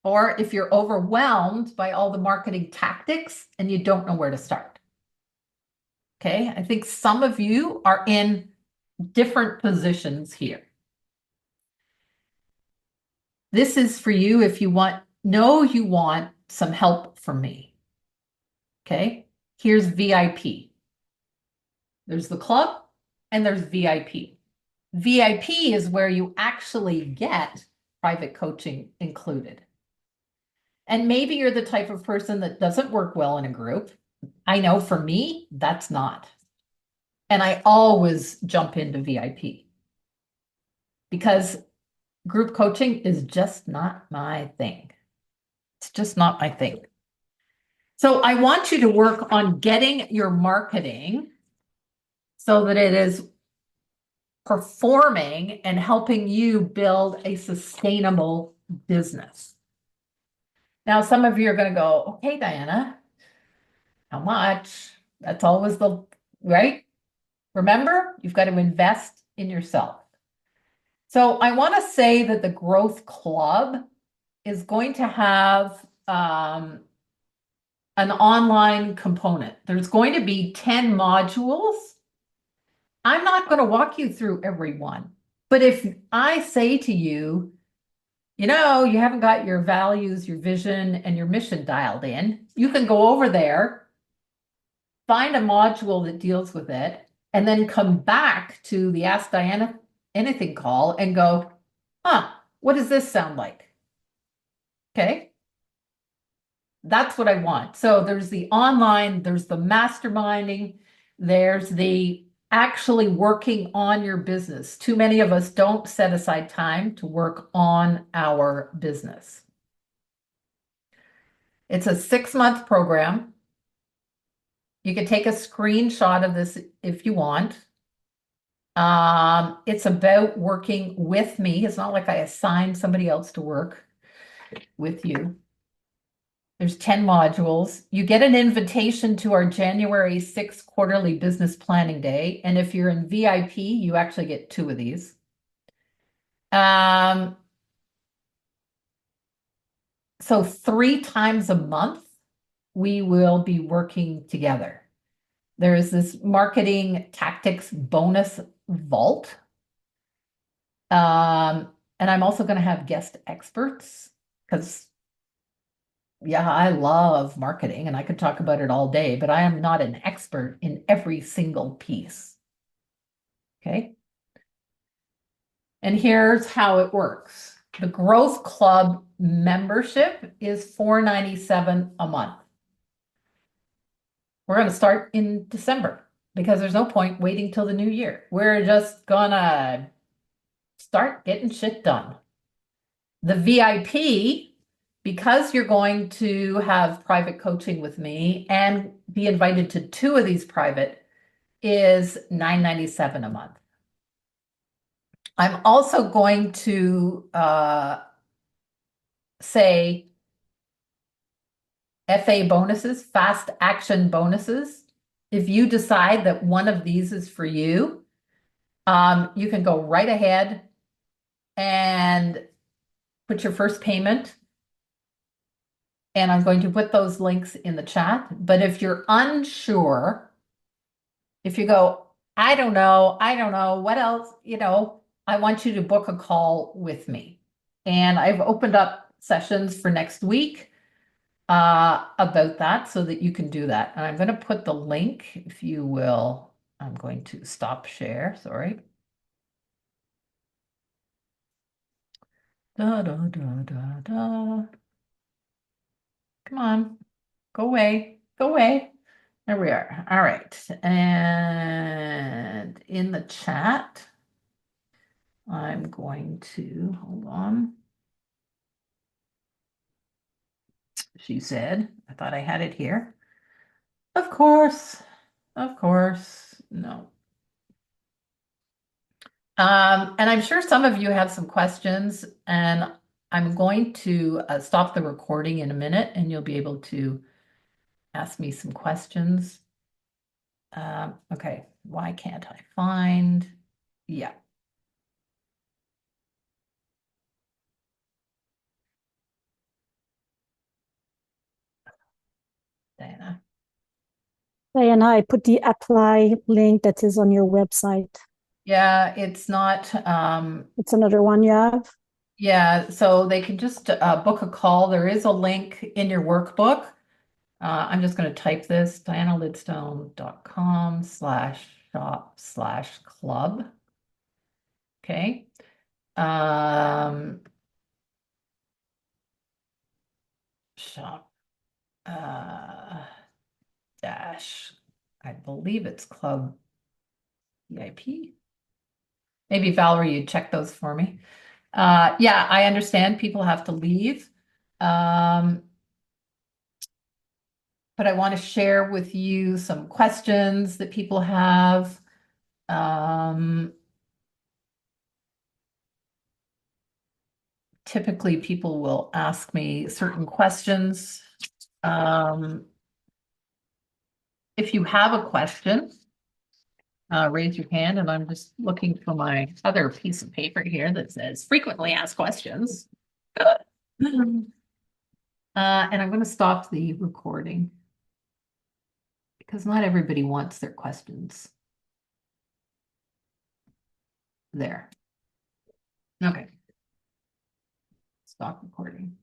or if you're overwhelmed by all the marketing tactics and you don't know where to start. Okay, I think some of you are in different positions here. This is for you if you want some help from me. Okay, here's VIP. There's the club and there's VIP. VIP is where you actually get private coaching included. And maybe you're the type of person that doesn't work well in a group. I know for me, that's not. And I always jump into VIP because group coaching is just not my thing. It's just not my thing. So I want you to work on getting your marketing so that it is performing and helping you build a sustainable business. Now, some of you are going to go, okay, Diana, how much? That's always right? Remember, you've got to invest in yourself. So I want to say that the Growth Club is going to have an online component. There's going to be 10 modules. I'm not going to walk you through every one, but if I say to you, you know, you haven't got your values, your vision, and your mission dialed in, you can go over there, find a module that deals with it, and then come back to the Ask Diana Anything call and go, huh, what does this sound like? Okay. That's what I want. So there's the online, there's the masterminding, there's the actually working on your business. Too many of us don't set aside time to work on our business. It's a 6-month program. You can take a screenshot of this if you want. It's about working with me. It's not like I assigned somebody else to work with you. There's 10 modules. You get an invitation to our January 6th quarterly business planning day. And if you're in VIP, you actually get 2 of these. So 3 times a month, we will be working together. There is this marketing tactics bonus vault. And I'm also going to have guest experts because, yeah, I love marketing and I could talk about it all day, but I am not an expert in every single piece. Okay. And here's how it works. The Growth Club membership is $4.97 a month. We're going to start in December because there's no point waiting till the new year. We're just gonna start getting shit done. The VIP, because you're going to have private coaching with me and be invited to 2 of these private, is $9.97 a month. I'm also going to say FA bonuses, fast action bonuses. If you decide that one of these is for you, you can go right ahead and put your first payment. And I'm going to put those links in the chat. But if you're unsure, if you go, I don't know, what else, I want you to book a call with me. And I've opened up sessions for next week about that so that you can do that. And I'm going to put the link, if you will. I'm going to stop share, sorry. Da, da, da, da, da. Come on, go away, go away. There we are. All right. And in the chat, I'm going to, hold on. She said, I thought I had it here. Of course, no. And I'm sure some of you have some questions, and I'm going to stop the recording in a minute, and you'll be able to ask me some questions. Okay, why can't I find? Yeah. Diana. Diana, I put the apply link that is on your website. Yeah, it's not. It's another one you have. Yeah, so they can just book a call. There is a link in your workbook. I'm just going to type this, dianalidstone.com/shop/club. Okay. Shop dash, I believe it's club VIP. Maybe Valerie, you check those for me. Yeah, I understand people have to leave. But I want to share with you some questions that people have. Typically, people will ask me certain questions. If you have a question, raise your hand, and I'm just looking for my other piece of paper here that says frequently asked questions. And I'm going to stop the recording because not everybody wants their questions. There. Okay. Stop recording.